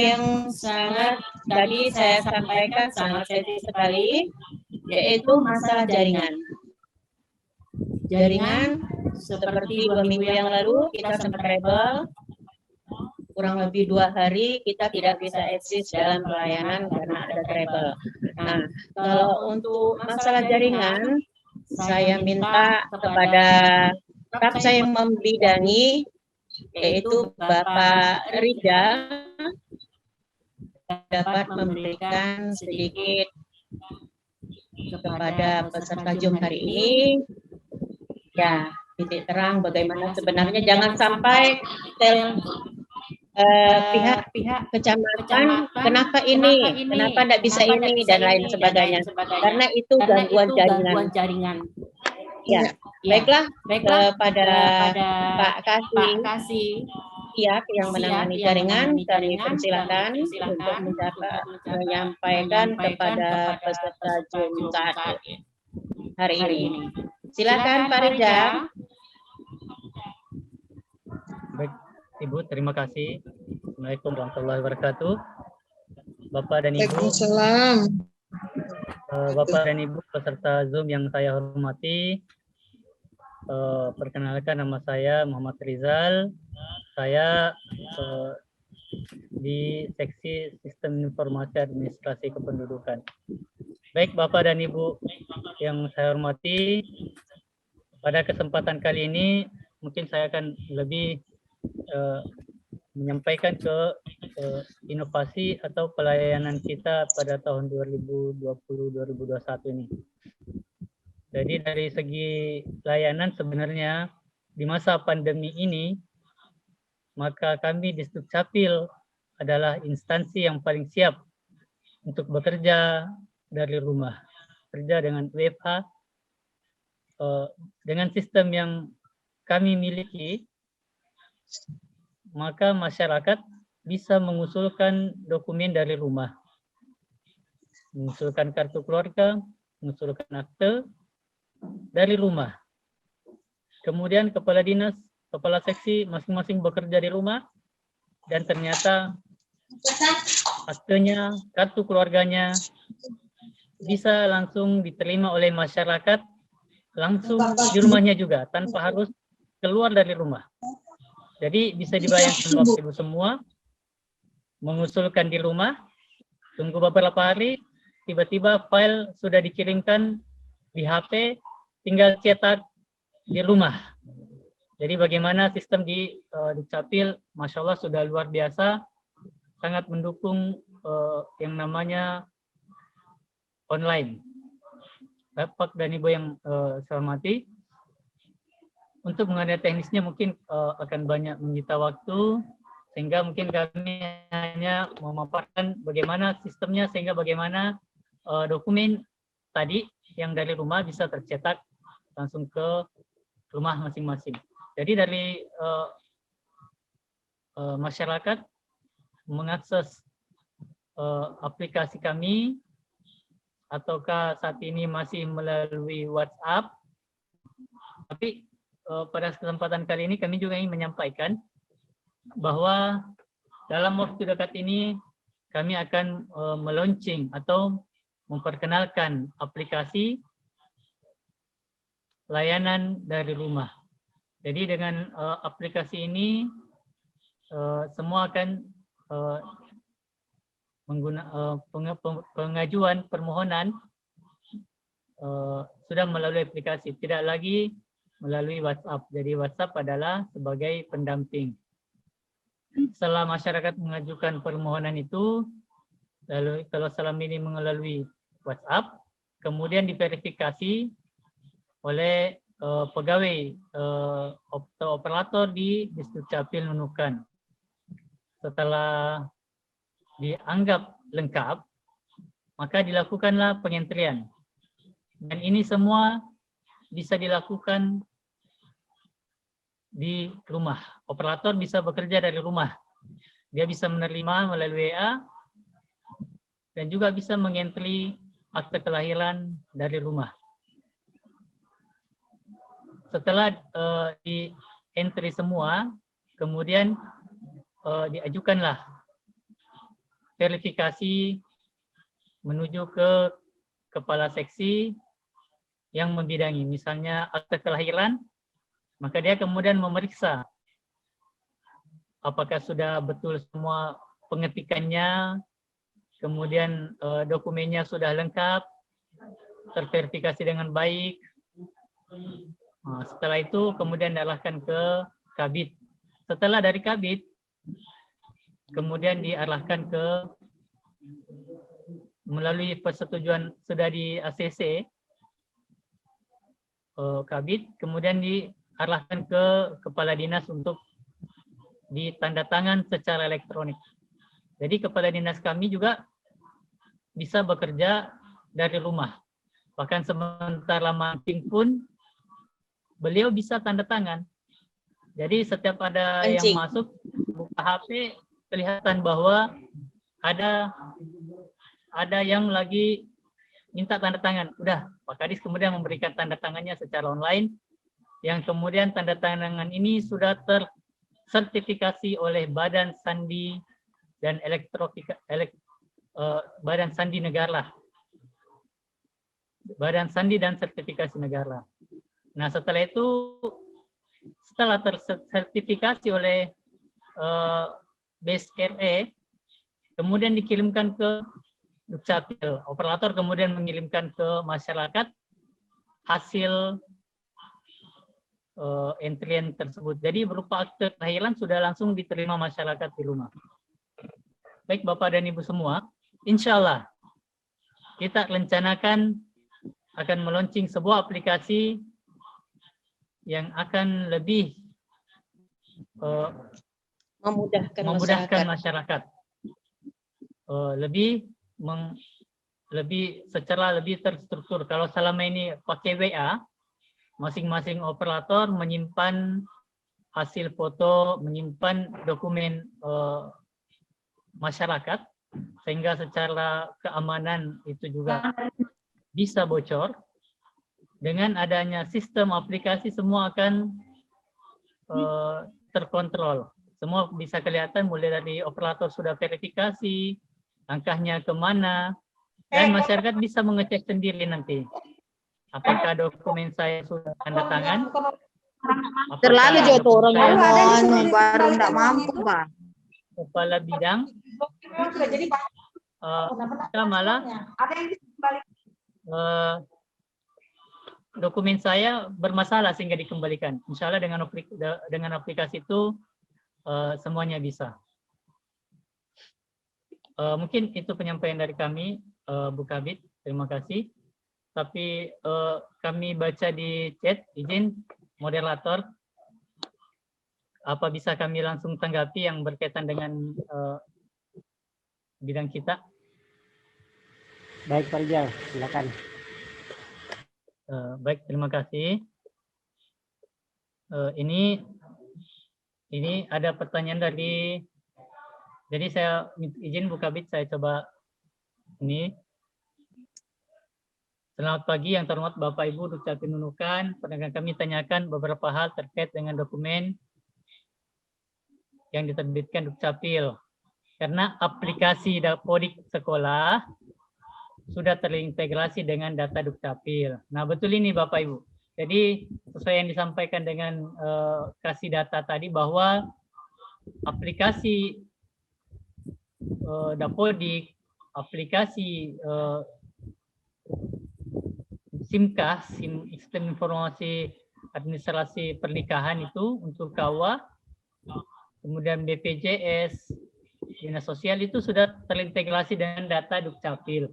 yang sangat tadi saya sampaikan sangat sensitif sekali, yaitu masalah jaringan. Jaringan seperti 2 minggu yang lalu kita sempat rebel. Kurang lebih 2 hari kita tidak bisa eksis dalam pelayanan karena ada trouble. Nah, kalau untuk masalah jaringan, saya minta kepada staf saya yang membidangi, yaitu Bapak Rida, dapat memberikan sedikit kepada peserta Zoom hari ini, ya titik terang bagaimana sebenarnya, jangan sampai pihak-pihak kecamatan kenapa ini, kenapa tidak bisa ini dan lain sebagainya, karena itu gangguan jaringan. Ya, baiklah pada Pak Kasih pihak yang menangani jaringan, kami persilakan untuk menyampaikan kepada peserta Zoom saat hari ini. Silakan Pak Rida. Baik, Ibu, terima kasih. Assalamualaikum warahmatullahi wabarakatuh. Bapak dan Ibu. Waalaikumsalam. Bapak dan Ibu peserta Zoom yang saya hormati. Perkenalkan, nama saya Muhammad Rizal. Saya di seksi Sistem Informasi Administrasi Kependudukan. Baik Bapak dan Ibu yang saya hormati, pada kesempatan kali ini mungkin saya akan lebih menyampaikan ke inovasi atau pelayanan kita pada tahun 2020-2021 ini. Jadi dari segi layanan sebenarnya di masa pandemi ini, maka kami di Dukcapil adalah instansi yang paling siap untuk bekerja dari rumah, kerja dengan WFH, dengan sistem yang kami miliki, maka masyarakat bisa mengusulkan dokumen dari rumah, mengusulkan kartu keluarga, mengusulkan akte dari rumah. Kemudian kepala dinas, kepala seksi masing-masing bekerja di rumah, dan ternyata aktenya, kartu keluarganya bisa langsung diterima oleh masyarakat langsung di rumahnya juga tanpa harus keluar dari rumah. Jadi bisa dibayangkan Bapak Ibu semua mengusulkan di rumah, tunggu beberapa hari, tiba-tiba file sudah dikirimkan di HP, tinggal cetak di rumah. Jadi bagaimana sistem di Dukcapil, Masya Allah sudah luar biasa, sangat mendukung yang namanya online. Bapak dan Ibu yang saya hormati, untuk mengenai teknisnya mungkin akan banyak menyita waktu, sehingga mungkin kami hanya memaparkan bagaimana sistemnya, sehingga bagaimana dokumen tadi yang dari rumah bisa tercetak langsung ke rumah masing-masing. Jadi dari masyarakat mengakses aplikasi kami, ataukah saat ini masih melalui WhatsApp. Tapi pada kesempatan kali ini kami juga ingin menyampaikan bahwa dalam waktu dekat ini kami akan meluncing atau memperkenalkan aplikasi layanan dari rumah. Jadi dengan aplikasi ini semua akan pengajuan permohonan sudah melalui aplikasi, tidak lagi melalui WhatsApp. Jadi WhatsApp adalah sebagai pendamping. Setelah masyarakat mengajukan permohonan itu, lalu kalau selama ini melalui WhatsApp, kemudian diverifikasi oleh pegawai atau operator di Dukcapil Nunukan. Setelah dianggap lengkap, maka dilakukanlah pengentrian. Dan ini semua bisa dilakukan di rumah. Operator bisa bekerja dari rumah. Dia bisa menerima melalui WA dan juga bisa mengentri akte kelahiran dari rumah. Setelah di-entry semua, kemudian diajukanlah verifikasi menuju ke kepala seksi yang membidangi, misalnya akte kelahiran, maka dia kemudian memeriksa apakah sudah betul semua pengetikannya, kemudian dokumennya sudah lengkap, terverifikasi dengan baik. Nah, setelah itu kemudian diarahkan ke Kabid. Setelah dari Kabid, kemudian diarahkan ke melalui persetujuan sudah di ACC Kabid, kemudian diarahkan ke kepala dinas untuk ditandatangan secara elektronik. Jadi kepala dinas kami juga bisa bekerja dari rumah. Bahkan sementara mancing pun beliau bisa tanda tangan. Jadi setiap ada yang masuk buka HP, kelihatan bahwa ada yang lagi minta tanda tangan. Udah, Pak Kadis kemudian memberikan tanda tangannya secara online, yang kemudian tanda tangan ini sudah tersertifikasi oleh Badan Sandi dan Badan Sandi Negara. Badan Sandi dan Sertifikasi Negara. Nah, setelah itu, setelah tersertifikasi oleh BSRE, kemudian dikirimkan ke Dukcapil. Operator kemudian mengirimkan ke masyarakat hasil entrian tersebut. Jadi berupa akte kelahiran sudah langsung diterima masyarakat di rumah. Baik Bapak dan Ibu semua, insya Allah kita rencanakan akan meluncing sebuah aplikasi yang akan lebih memudahkan masyarakat. Secara lebih terstruktur. Kalau selama ini pakai WA, masing-masing operator menyimpan hasil foto, menyimpan dokumen masyarakat, sehingga secara keamanan itu juga bisa bocor. Dengan adanya sistem aplikasi, semua akan terkontrol. Semua bisa kelihatan mulai dari operator sudah verifikasi, langkahnya kemana, Dan masyarakat bisa mengecek sendiri nanti. Apakah dokumen saya sudah tanda tangan? Terlalu Apakah jauh tuh orang dokumen saya ngomong baru nggak mampu, Bang. kepala bidang? Kita malah dokumen saya bermasalah sehingga dikembalikan. Insya Allah dengan aplikasi itu semuanya bisa. Mungkin itu penyampaian dari kami, Bu Kabid. Terima kasih. Tapi kami baca di chat, izin moderator, apa bisa kami langsung tanggapi yang berkaitan dengan bidang kita? Baik, Pak Rijal, silakan. Baik, terima kasih. Ini ada pertanyaan dari, jadi saya izin Bu Kabid, saya coba ini. Selamat pagi yang terhormat Bapak Ibu Dukcapil Nunukan. Pernah kami tanyakan beberapa hal terkait dengan dokumen yang diterbitkan Dukcapil. Karena aplikasi Dapodik sekolah sudah terintegrasi dengan data Dukcapil. Nah, betul ini Bapak Ibu. Jadi sesuai yang disampaikan dengan kasih data tadi bahwa aplikasi Dapodik, aplikasi SIMKAH, Sistem Informasi Administrasi Pernikahan itu untuk KUA, kemudian BPJS, Dinas Sosial itu sudah terintegrasi dengan data Dukcapil.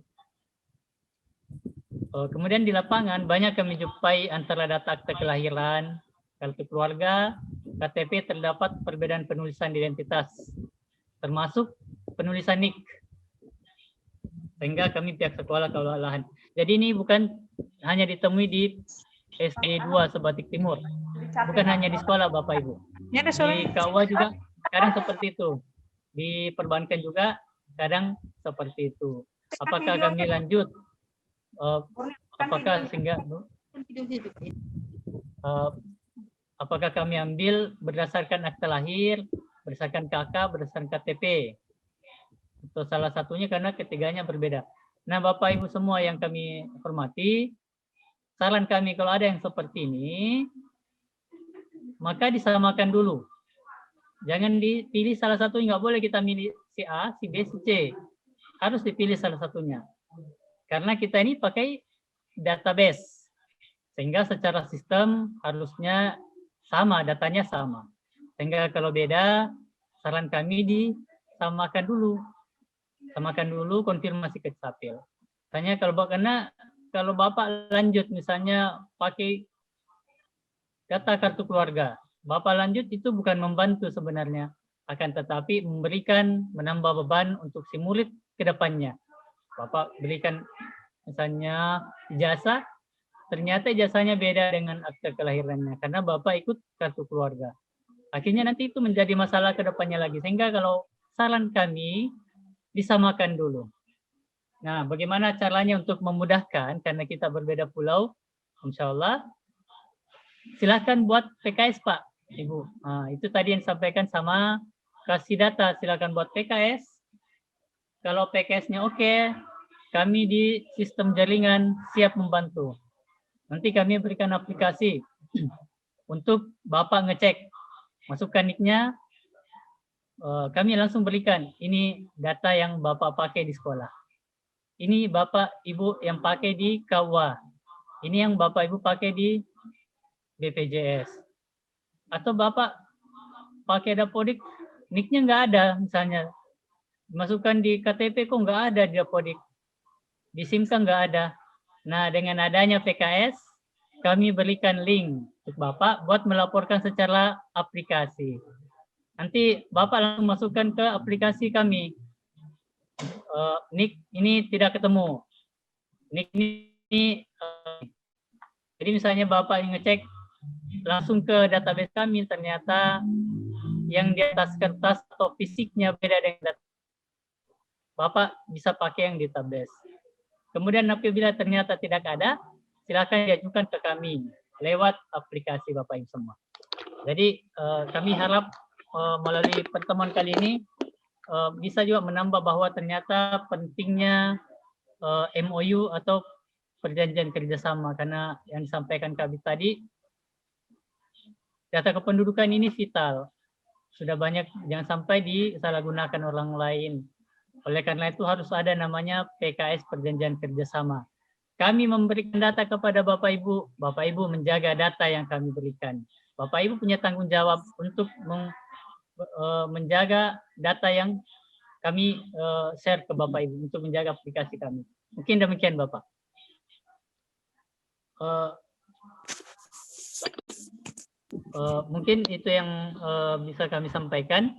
Kemudian di lapangan banyak kami jumpai antara data akte kelahiran, kartu keluarga, KTP terdapat perbedaan penulisan identitas, termasuk penulisan NIK. Sehingga kami pihak sekolah kewalahan. Jadi ini bukan hanya ditemui di SD 2 Sebatik Timur. Bukan hanya di sekolah Bapak Ibu. Di KUA juga kadang seperti itu. Di perbankan juga kadang seperti itu. Apakah kami lanjut? Apakah kami ambil berdasarkan akte lahir, berdasarkan KK, berdasarkan KTP? Itu salah satunya karena ketiganya berbeda. Nah, Bapak Ibu semua yang kami hormati, saran kami kalau ada yang seperti ini, maka disamakan dulu. Jangan dipilih salah satu, nggak boleh kita milih si A, si B, si C. Harus dipilih salah satunya. Karena kita ini pakai database. Sehingga secara sistem harusnya sama, datanya sama. Sehingga kalau beda, saran kami disamakan dulu. Samakan dulu, konfirmasi ke Dukcapil. Tanya karena kalau Bapak lanjut misalnya pakai data kartu keluarga, Bapak lanjut itu bukan membantu sebenarnya, akan tetapi menambah beban untuk si murid ke depannya. Bapak berikan misalnya ijazah, ternyata ijazahnya beda dengan akte kelahirannya karena Bapak ikut kartu keluarga. Akhirnya nanti itu menjadi masalah ke depannya lagi. Sehingga kalau saran kami disamakan dulu. Nah, bagaimana caranya untuk memudahkan karena kita berbeda pulau? Insya Allah, silakan buat PKS Pak, Ibu. Nah, itu tadi yang disampaikan sama kasih data, silakan buat PKS. Kalau PKS-nya oke, kami di sistem jaringan siap membantu. Nanti kami berikan aplikasi untuk Bapak ngecek, masukkan nick-nya, kami langsung berikan, ini data yang Bapak pakai di sekolah. Ini Bapak Ibu yang pakai di KUA. Ini yang Bapak Ibu pakai di BPJS. Atau Bapak pakai Dapodik, nick-nya nggak ada misalnya. Masukkan di KTP kok nggak ada di Dapodik. Di SIMKAH nggak ada. Nah, dengan adanya PKS, kami berikan link untuk Bapak buat melaporkan secara aplikasi. Nanti Bapak langsung masukkan ke aplikasi kami. Nick ini tidak ketemu. Nick ini, jadi misalnya Bapak yang ngecek langsung ke database kami, ternyata yang di atas kertas atau fisiknya beda dengan data. Bapak bisa pakai yang di database. Kemudian apabila ternyata tidak ada, silakan diajukan ke kami lewat aplikasi Bapak Ibu semua. Jadi kami harap melalui pertemuan kali ini bisa juga menambah bahwa ternyata pentingnya MOU atau perjanjian kerjasama, karena yang disampaikan Kabit tadi, data kependudukan ini vital. Sudah banyak, jangan sampai disalahgunakan orang lain. Oleh karena itu harus ada namanya PKS perjanjian kerjasama. Kami memberikan data kepada Bapak Ibu menjaga data yang kami berikan. Bapak Ibu punya tanggung jawab untuk menjaga data yang kami share ke Bapak Ibu untuk menjaga aplikasi kami. Mungkin demikian Bapak. Mungkin itu yang bisa kami sampaikan.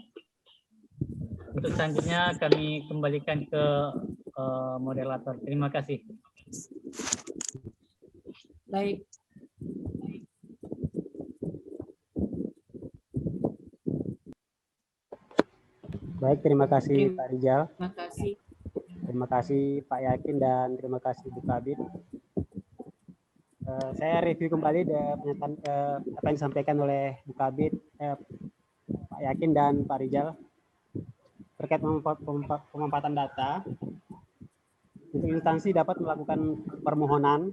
Untuk selanjutnya kami kembalikan ke moderator. Terima kasih. Baik. Baik, terima kasih Pak Rijal. Terima kasih. Terima kasih Pak Yakin dan terima kasih Bu Kabit. Saya review kembali pernyataan apa yang disampaikan oleh Bu Kabit, Pak Yakin dan Pak Rijal terkait pemanfaatan data. Untuk instansi dapat melakukan permohonan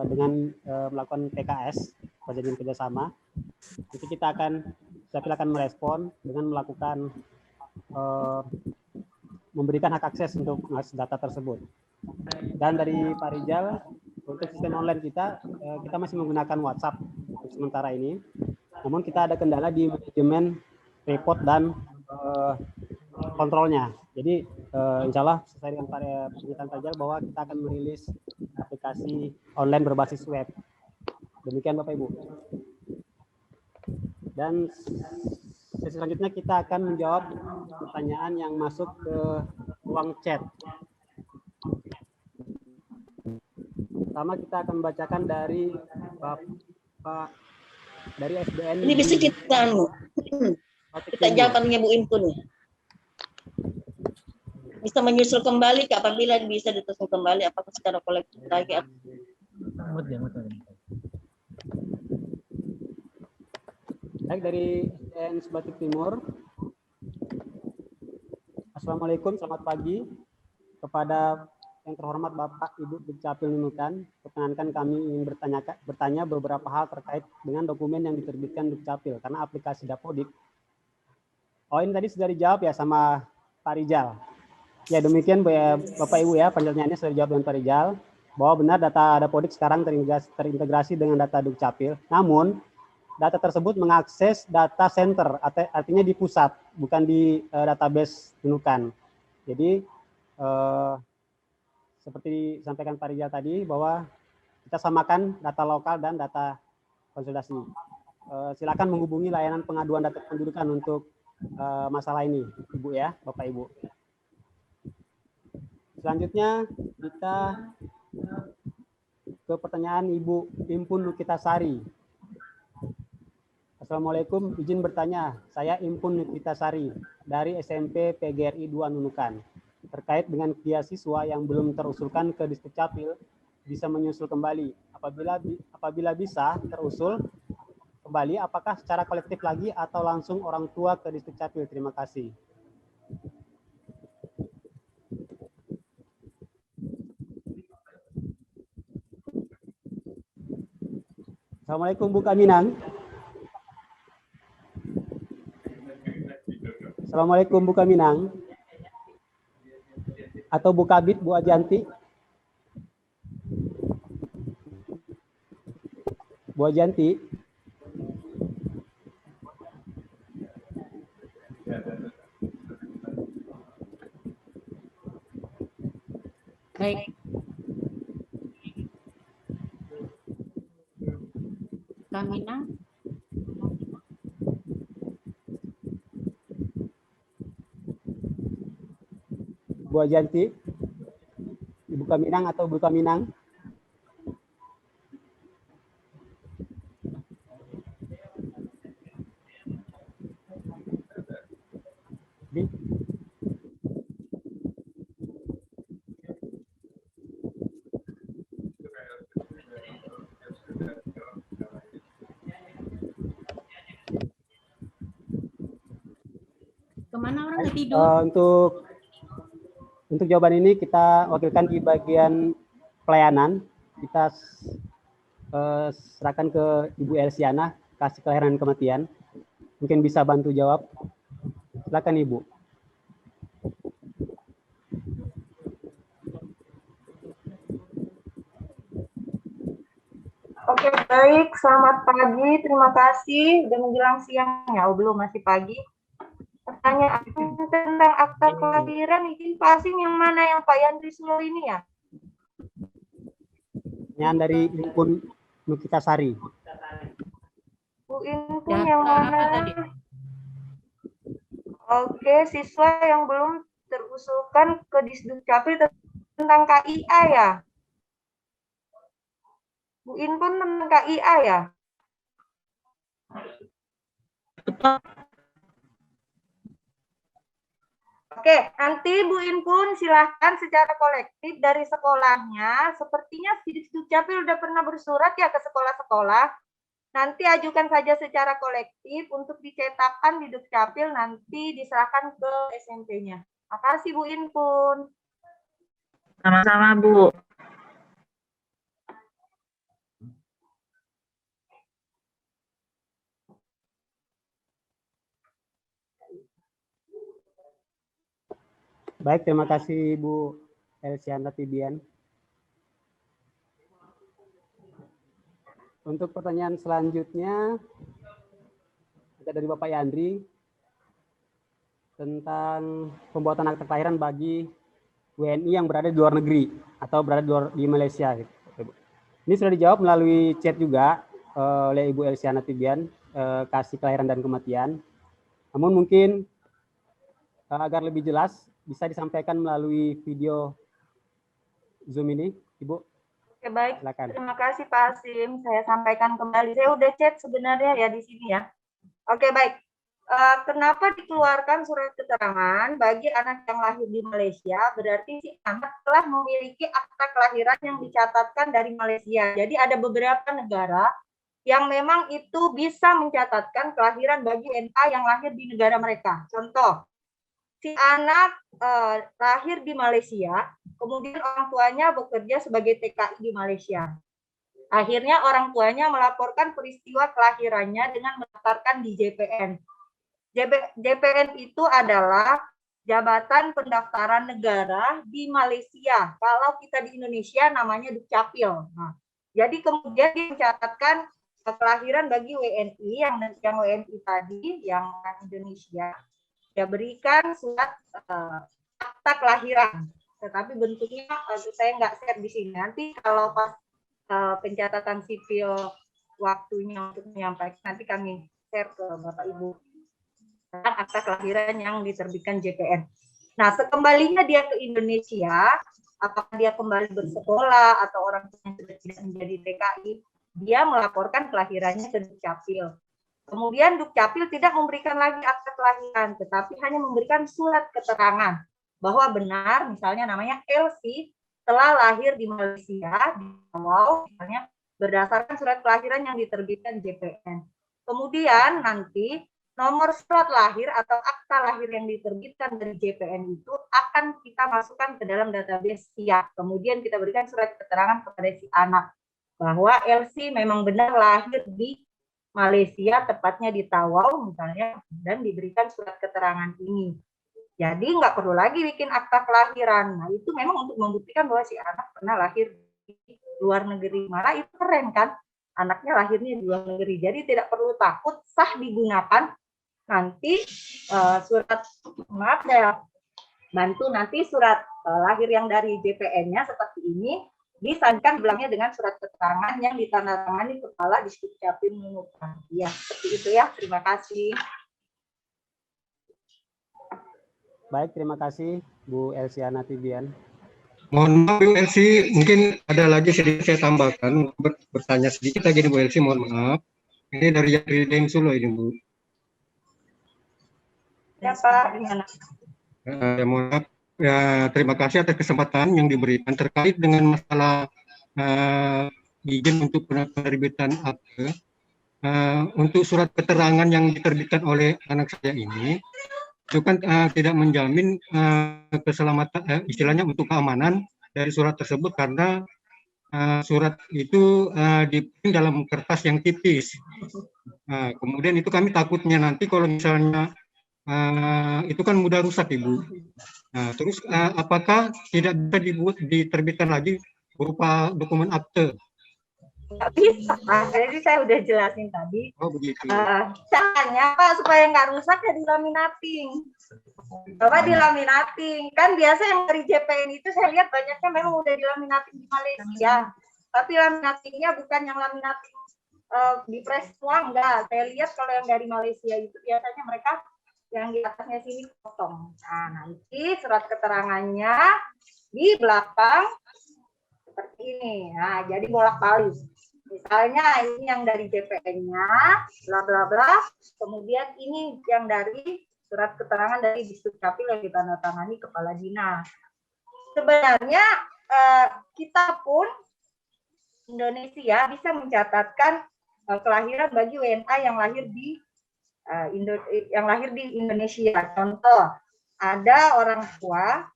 dengan melakukan PKS, perjanjian kerjasama. Nanti kita akan merespon dengan melakukan memberikan hak akses untuk data tersebut. Dan dari Pak Rijal, untuk sistem online kita masih menggunakan WhatsApp untuk sementara ini. Namun kita ada kendala di manajemen report dan kontrolnya. Jadi insya Allah sesuai dengan pernyataan Pak Rijal bahwa kita akan merilis aplikasi online berbasis web. Demikian Bapak Ibu. Dan sesi selanjutnya kita akan menjawab pertanyaan yang masuk ke ruang chat. Pertama kita akan membacakan dari Bapak dari SDN. Ini bisa kita jawabannya Bu Impu nih. Bisa menyusul kembali apabila bisa diteruskan kembali apakah secara kolektif lagi. Baik, dari SDN Sebatik Timur. Assalamualaikum, selamat pagi kepada yang terhormat Bapak Ibu Dukcapil Nunukan. Perkenankan kami ingin bertanya beberapa hal terkait dengan dokumen yang diterbitkan Dukcapil karena aplikasi Dapodik. Oh, ini tadi sudah dijawab ya sama Pak Rijal. Ya demikian Bapak Ibu ya, pertanyaannya sudah dijawab dengan Pak Rijal bahwa benar data Dapodik sekarang terintegrasi dengan data Dukcapil. Namun data tersebut mengakses data center, artinya di pusat, bukan di database Nunukan. Jadi seperti disampaikan Pak Rijal tadi bahwa kita samakan data lokal dan data konsolidasi. Silakan menghubungi layanan pengaduan data kependudukan untuk masalah ini, Ibu ya, Bapak Ibu. Selanjutnya kita ke pertanyaan Ibu Impun Nukitasari. Assalamualaikum, izin bertanya. Saya Impun Nukitasari dari SMP PGRI 2 Nunukan. Terkait dengan beasiswa yang belum terusulkan ke Distrik bisa menyusul kembali. Apabila bisa terusul kembali, apakah secara kolektif lagi atau langsung orang tua ke Distrik Terima kasih. Assalamualaikum Bu Kaminang. Assalamualaikum Bu Kaminang. Atau Bu Kabit, Bu Ajanti. Bu Ajanti. Baik. Kaminang. Bu Ajanti, Ibu Kaminang atau Bu Kaminang? Kemana orang tidur? Untuk Untuk jawaban ini kita wakilkan di bagian pelayanan. Kita serahkan ke Ibu Elsiana, kasih kelahiran dan kematian. Mungkin bisa bantu jawab. Silakan Ibu. Oke, baik. Selamat pagi. Terima kasih. Udah menjelang siang ya. Oh, belum, masih pagi. Pertanyaan tentang akta kelahiran izin passing yang mana yang Pak Yandri Sulu ini ya? Pertanyaan dari Impun Nukitasari. Bu Impun yang mana? Oke, siswa yang belum terusulkan ke Disdukcapil tentang KIA ya? Bu Impun tentang KIA ya? Oke, nanti Bu Impun silahkan secara kolektif dari sekolahnya. Sepertinya Disdukcapil udah pernah bersurat ya ke sekolah-sekolah. Nanti ajukan saja secara kolektif untuk dicetakkan di Dukcapil, nanti diserahkan ke SMP-nya. Makasih Bu Impun. Sama-sama Bu. Baik, terima kasih Bu Elsiana Tibian. Untuk pertanyaan selanjutnya ada dari Bapak Yandri tentang pembuatan akta kelahiran bagi WNI yang berada di luar negeri atau berada di Malaysia. Ini sudah dijawab melalui chat juga oleh Ibu Elsiana Tibian, kasih kelahiran dan kematian. Namun mungkin agar lebih jelas bisa disampaikan melalui video Zoom ini, Ibu. Oke, baik. Silakan. Terima kasih Pak Asim. Saya sampaikan kembali. Saya udah chat sebenarnya ya di sini ya. Oke, baik. Kenapa dikeluarkan surat keterangan bagi anak yang lahir di Malaysia? Berarti si anak telah memiliki akta kelahiran yang dicatatkan dari Malaysia. Jadi ada beberapa negara yang memang itu bisa mencatatkan kelahiran bagi NA yang lahir di negara mereka. Contoh, si anak lahir di Malaysia, kemudian orang tuanya bekerja sebagai TKI di Malaysia. Akhirnya orang tuanya melaporkan peristiwa kelahirannya dengan mendaftarkan di JPN. JPN itu adalah Jabatan Pendaftaran Negara di Malaysia. Kalau kita di Indonesia namanya Dukcapil. Nah, jadi kemudian dia mencatatkan kelahiran bagi WNI yang WNI tadi yang Indonesia. Dia berikan surat akta kelahiran, tetapi bentuknya saya nggak share di sini. Nanti kalau pas pencatatan sipil waktunya untuk menyampaikan, nanti kami share ke Bapak Ibu tentang akta kelahiran yang diterbitkan JPN. Nah, sekembalinya dia ke Indonesia, apakah dia kembali bersekolah atau orang tuanya sudah tidak menjadi TKI, dia melaporkan kelahirannya ke Dukcapil. Kemudian Dukcapil tidak memberikan lagi akta kelahiran, tetapi hanya memberikan surat keterangan bahwa benar, misalnya namanya Elsie, telah lahir di Malaysia, di Tawau, misalnya berdasarkan surat kelahiran yang diterbitkan JPN. Kemudian nanti nomor surat lahir atau akta lahir yang diterbitkan dari JPN itu akan kita masukkan ke dalam database SIAP. Kemudian kita berikan surat keterangan kepada si anak bahwa Elsie memang benar lahir di Malaysia, tepatnya di Tawau misalnya, dan diberikan surat keterangan ini. Jadi nggak perlu lagi bikin akta kelahiran. Nah, itu memang untuk membuktikan bahwa si anak pernah lahir di luar negeri. Malah itu keren kan, anaknya lahirnya di luar negeri. Jadi tidak perlu takut, sah digunakan. Nanti surat, maaf saya bantu, nanti surat lahir yang dari JPN-nya seperti ini, disandingkan belakangnya dengan surat keterangan yang ditandatangani Kepala Disdukcapil Nunukan. Ya, seperti itu ya. Terima kasih. Baik, terima kasih Bu Elsiana Tibian. Mohon maaf Bu Elsie, mungkin ada lagi sedikit saya tambahkan, bertanya sedikit lagi Bu Elsie, mohon maaf. Ini dari Yandri Solo ini Bu. Ya Pak, gimana? Mohon maaf. Ya, terima kasih atas kesempatan yang diberikan terkait dengan masalah izin untuk penerbitan akte. Untuk surat keterangan yang diterbitkan oleh anak saya ini, itu kan tidak menjamin keselamatan, istilahnya untuk keamanan dari surat tersebut, karena surat itu diprint dalam kertas yang tipis. Kemudian itu kami takutnya nanti kalau misalnya itu kan mudah rusak, Ibu. Nah, terus apakah tidak bisa diterbitkan lagi berupa dokumen akte? Nggak bisa, Pak. Jadi saya udah jelasin tadi. Oh, begitu. Caranya, Pak, supaya nggak rusak ya dilaminating. Bapak dilaminating. Kan biasa yang dari JPN itu saya lihat banyaknya memang udah dilaminating di Malaysia. Tapi laminatingnya bukan yang laminating di press semua, enggak. Saya lihat kalau yang dari Malaysia itu biasanya mereka yang di atasnya sini potong. Nah, nanti surat keterangannya di belakang seperti ini. Nah, jadi bolak-balik. Misalnya ini yang dari JPN-nya, bla bla bla. Kemudian ini yang dari surat keterangan dari Disdukcapil yang ditandatangani kepala dinas. Sebenarnya kita pun Indonesia bisa mencatatkan kelahiran bagi WNA yang lahir di Indonesia. Contoh, ada orang tua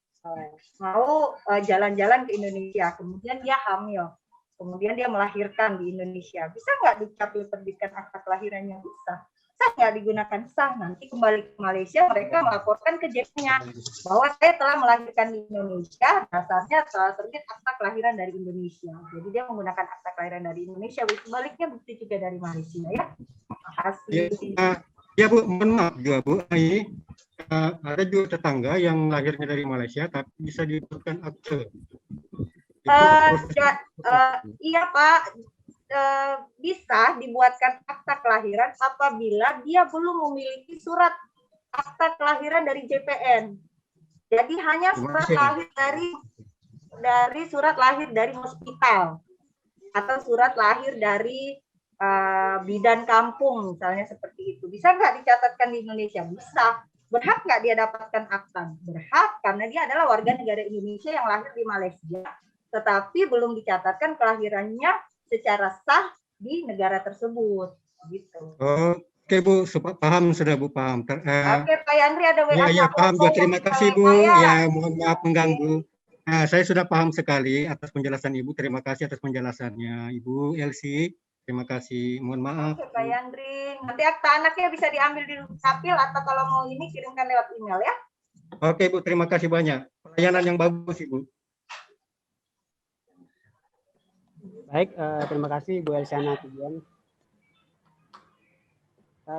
mau jalan-jalan ke Indonesia, kemudian dia hamil, kemudian dia melahirkan di Indonesia. Bisa nggak Dukcapil terbitkan akta kelahirannya? Bisa. Sah nggak digunakan? Sah. Nanti kembali ke Malaysia, mereka melaporkan ke JP-nya bahwa saya telah melahirkan di Indonesia, dasarnya telah terbit akta kelahiran dari Indonesia. Jadi dia menggunakan akta kelahiran dari Indonesia, sebaliknya bukti juga dari Malaysia, ya. Terima kasih. Ya Bu, mohon maaf juga Bu, ini ada juga tetangga yang lahirnya dari Malaysia tapi bisa dibuatkan akte. Iya Pak, bisa dibuatkan akta kelahiran apabila dia belum memiliki surat akta kelahiran dari JPN. Jadi hanya surat lahir dari surat lahir dari hospital atau surat lahir dari bidan kampung misalnya seperti itu. Bisa nggak dicatatkan di Indonesia? Bisa. Berhak nggak dia dapatkan akta? Berhak, karena dia adalah warga negara Indonesia yang lahir di Malaysia, tetapi belum dicatatkan kelahirannya secara sah di negara tersebut. Gitu. Oke Bu, paham sudah Bu, paham. Oke Pak Yandri, ada WA. Ya paham Bu, terima kasih Bu. Ya mohon maaf mengganggu. Nah, saya sudah paham sekali atas penjelasan Ibu. Terima kasih atas penjelasannya Ibu Elsie. Terima kasih, mohon maaf. Oke, Pak Yandri. Nanti akta anaknya bisa diambil di Dukcapil atau kalau mau ini kirimkan lewat email ya. Oke Bu, terima kasih banyak. Pelayanan yang bagus Ibu. Baik, terima kasih Bu Elsiana Tujuan.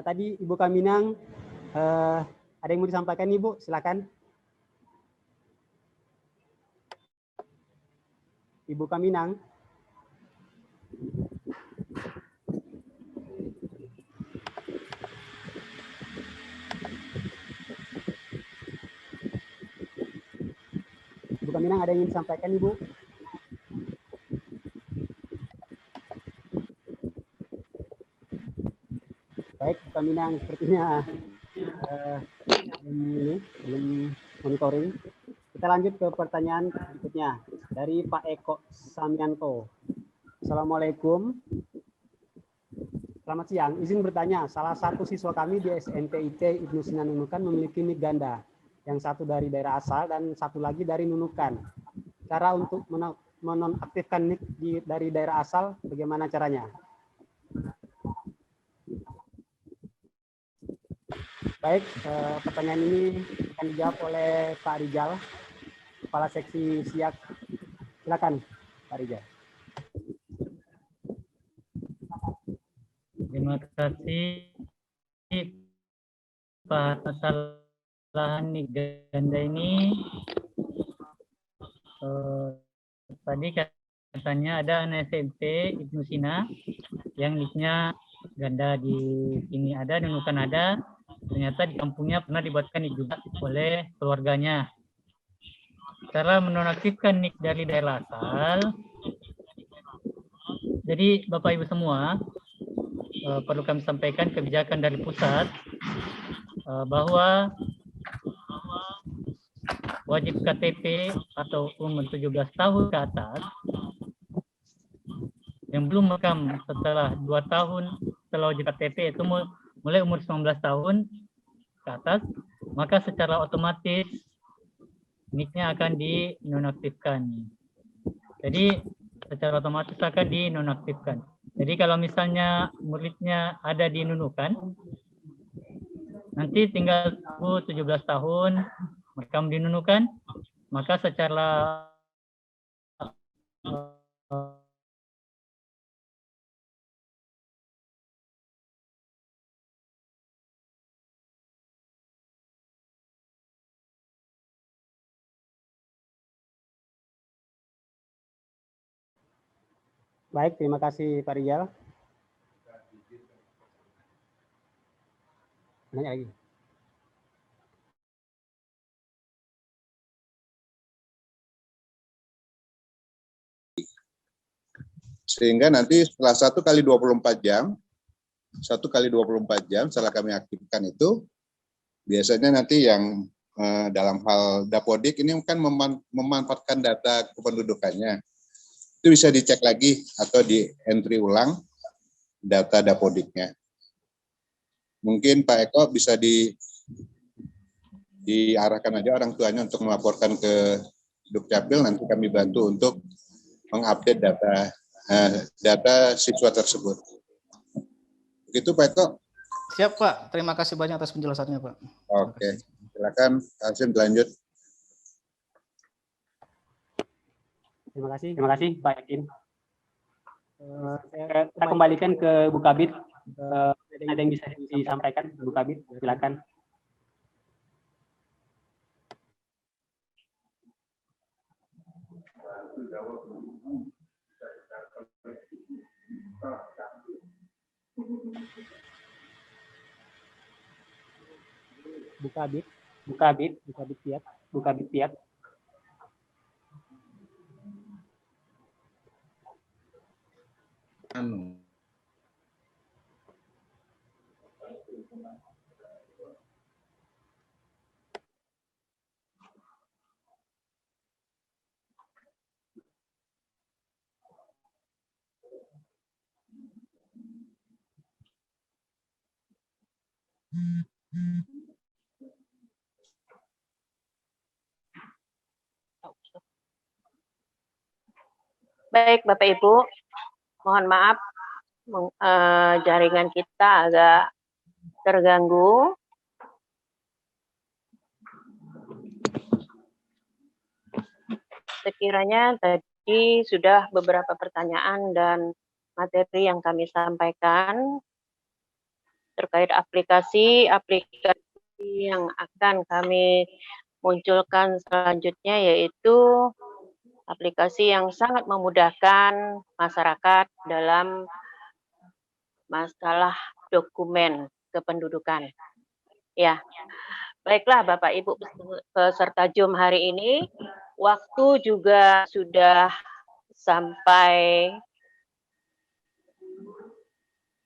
Tadi Ibu Kaminang, ada yang mau disampaikan Ibu? Silakan. Ibu Kaminang. Ibu Kaminang, ada yang ingin disampaikan Ibu? Baik, Bu Kaminang, sepertinya belum monitoring. Kita lanjut ke pertanyaan berikutnya dari Pak Eko Samyanto. Assalamualaikum. Selamat siang. Izin bertanya, salah satu siswa kami di SNTIT Ibnu Sina Nunukan memiliki nik ganda. Yang satu dari daerah asal dan satu lagi dari Nunukan. Cara untuk menonaktifkan nik dari daerah asal, bagaimana caranya? Baik, pertanyaan ini akan dijawab oleh Pak Rijal, Kepala Seksi SIAK. Silakan, Pak Rijal. Terima kasih Pak kesalahan nik ganda ini. Tadi katanya ada anak SMP Ibnu Sina yang niknya ganda di sini ada, di Nunukan ada. Ternyata di kampungnya pernah dibuatkan nik juga oleh keluarganya. Cara menonaktifkan nik dari daerah asal. Jadi Bapak Ibu semua, perlu kami sampaikan kebijakan dari pusat bahwa wajib KTP atau umur 17 tahun ke atas yang belum merekam setelah 2 tahun setelah wajib KTP itu mulai umur 19 tahun ke atas maka secara otomatis mic-nya akan dinonaktifkan. Jadi secara otomatis akan dinonaktifkan. Jadi kalau misalnya muridnya ada dinunukan, nanti tinggal 17 tahun mereka dinunukan, maka secara Baik, terima kasih Pak Rijal. Nanya lagi. Sehingga nanti setelah 1 kali 24 jam, 1 kali 24 jam setelah kami aktifkan itu, biasanya nanti yang dalam hal Dapodik ini kan memanfaatkan data kependudukannya. Itu bisa dicek lagi atau di entry ulang data Dapodiknya. Mungkin Pak Eko bisa diarahkan aja orang tuanya untuk melaporkan ke Dukcapil, nanti kami bantu untuk mengupdate data siswa tersebut. Begitu Pak Eko? Siap Pak, terima kasih banyak atas penjelasannya Pak. Oke, silakan Hasim lanjut. Terima kasih Pak Yakin. Saya kembalikan ke Bu Kabid. Ada yang bisa disampaikan, Bu Kabid, silakan. Bu Kabid siap. Baik, Bapak Ibu, mohon maaf jaringan kita agak terganggu. Sekiranya tadi sudah beberapa pertanyaan dan materi yang kami sampaikan terkait aplikasi yang akan kami munculkan selanjutnya, yaitu aplikasi yang sangat memudahkan masyarakat dalam masalah dokumen kependudukan. Ya, baiklah Bapak Ibu peserta Zoom hari ini, waktu juga sudah sampai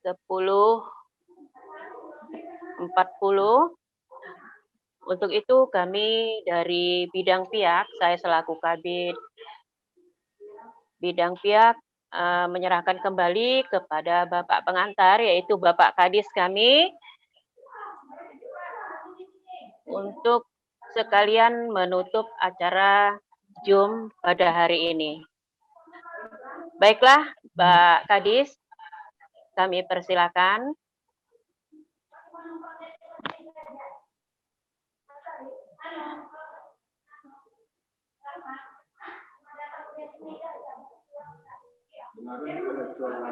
10.40. Untuk itu kami dari bidang pihak, saya selaku Kabid bidang pihak menyerahkan kembali kepada Bapak pengantar, yaitu Bapak Kadis kami, untuk sekalian menutup acara Zoom pada hari ini. Baiklah, Pak Kadis, kami persilakan.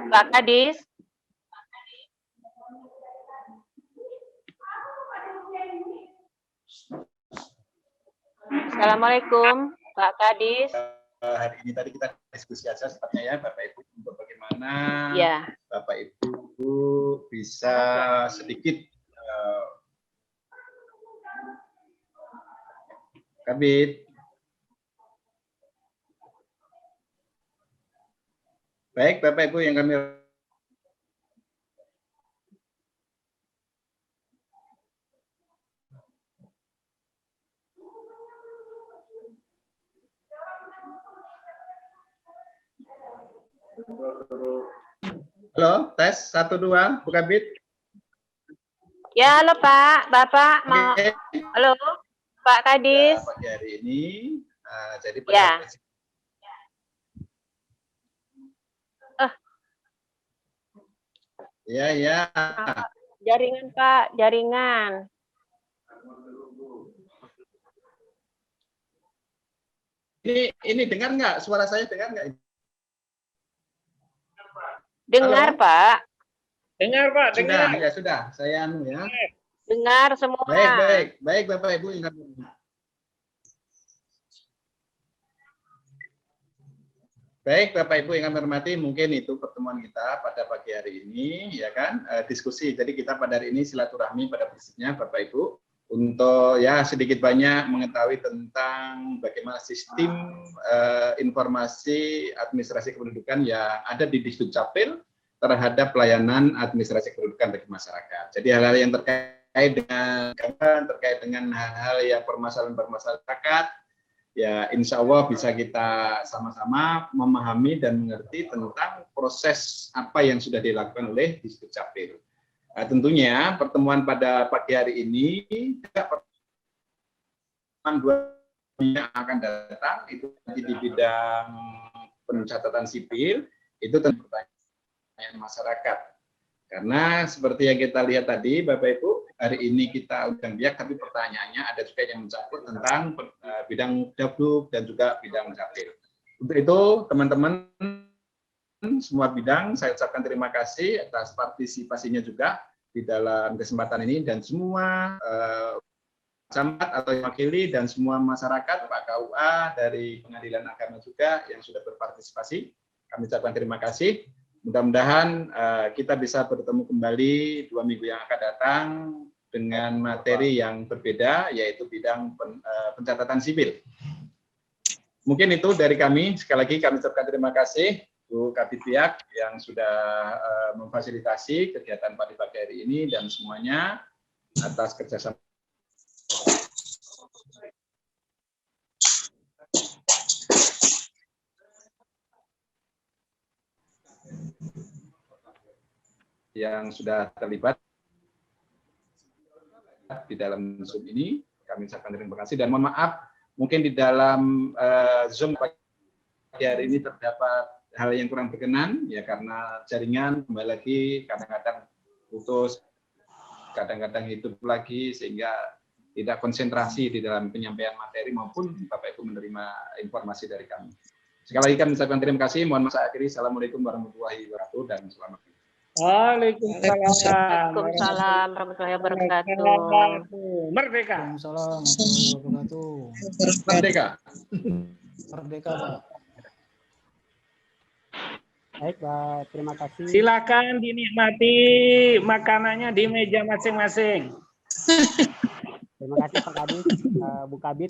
Pak Kadis. Assalamualaikum, Pak Kadis. Hari ini tadi kita diskusi aja sepertinya ya Bapak Ibu, untuk bagaimana Bapak Ibu bisa sedikit Kabid. Baik Bapak Ibu yang kami Halo, tes 1 2, Bu Kabid. Ya, halo Pak, Bapak mau Halo, Pak Kadis. Pagi hari ini, jadi pada Ya. Ya. Jaringan Pak, jaringan. Ini dengar nggak? Suara saya dengar nggak? Dengar Halo? Pak. Dengar Pak, Sudah, ya sudah. Saya ya. Dengar semua. Baik Bapak Ibu yang kami Baik, Bapak Ibu yang kami hormati, mungkin itu pertemuan kita pada pagi hari ini, ya kan, diskusi. Jadi kita pada hari ini silaturahmi pada prinsipnya, Bapak Ibu, untuk ya sedikit banyak mengetahui tentang bagaimana sistem informasi administrasi kependudukan yang ada di Disdukcapil terhadap pelayanan administrasi kependudukan bagi masyarakat. Jadi hal-hal yang terkait dengan hal-hal yang permasalahan-permasalahan masyarakat, ya insya Allah bisa kita sama-sama memahami dan mengerti tentang proses apa yang sudah dilakukan oleh Disdukcapil. Tentunya pertemuan pada pagi hari ini juga pertemuan dua yang akan datang itu nanti di bidang pencatatan sipil itu tentu pertanyaan masyarakat. Karena seperti yang kita lihat tadi, Bapak Ibu, hari ini kita undang biak, tapi pertanyaannya ada juga yang mencakup tentang bidang Dabduk dan juga bidang Capil. Untuk itu, teman-teman semua bidang, saya ucapkan terima kasih atas partisipasinya juga di dalam kesempatan ini, dan semua camat atau yang wakili dan semua masyarakat, Pak KUA dari Pengadilan Agama juga yang sudah berpartisipasi, kami ucapkan terima kasih. Mudah-mudahan kita bisa bertemu kembali 2 minggu yang akan datang dengan materi yang berbeda, yaitu bidang pencatatan sipil. Mungkin itu dari kami. Sekali lagi kami ucapkan terima kasih Bu Kabid Piak yang sudah memfasilitasi kegiatan pada pagi hari ini dan semuanya atas kerjasama. Yang sudah terlibat di dalam Zoom ini, kami ucapkan terima kasih dan mohon maaf mungkin di dalam Zoom pagi hari ini terdapat hal yang kurang berkenan ya karena jaringan kembali lagi kadang-kadang putus, kadang-kadang hidup lagi sehingga tidak konsentrasi di dalam penyampaian materi maupun Bapak Ibu menerima informasi dari kami. Sekali lagi kami ucapkan terima kasih. Mohon maaf saya akhiri. Assalamualaikum warahmatullahi wabarakatuh dan selamat pagi. Waalaikumsalam. Waalaikumsalam warahmatullahi wabarakatuh. Merdeka. Waalaikumsalam warahmatullahi wabarakatuh. Merdeka. Merdeka, Pak. Baik, Pak. Terima kasih. Silakan dinikmati makanannya di meja masing-masing. Terima kasih Pak Kadis, Bu Kabid.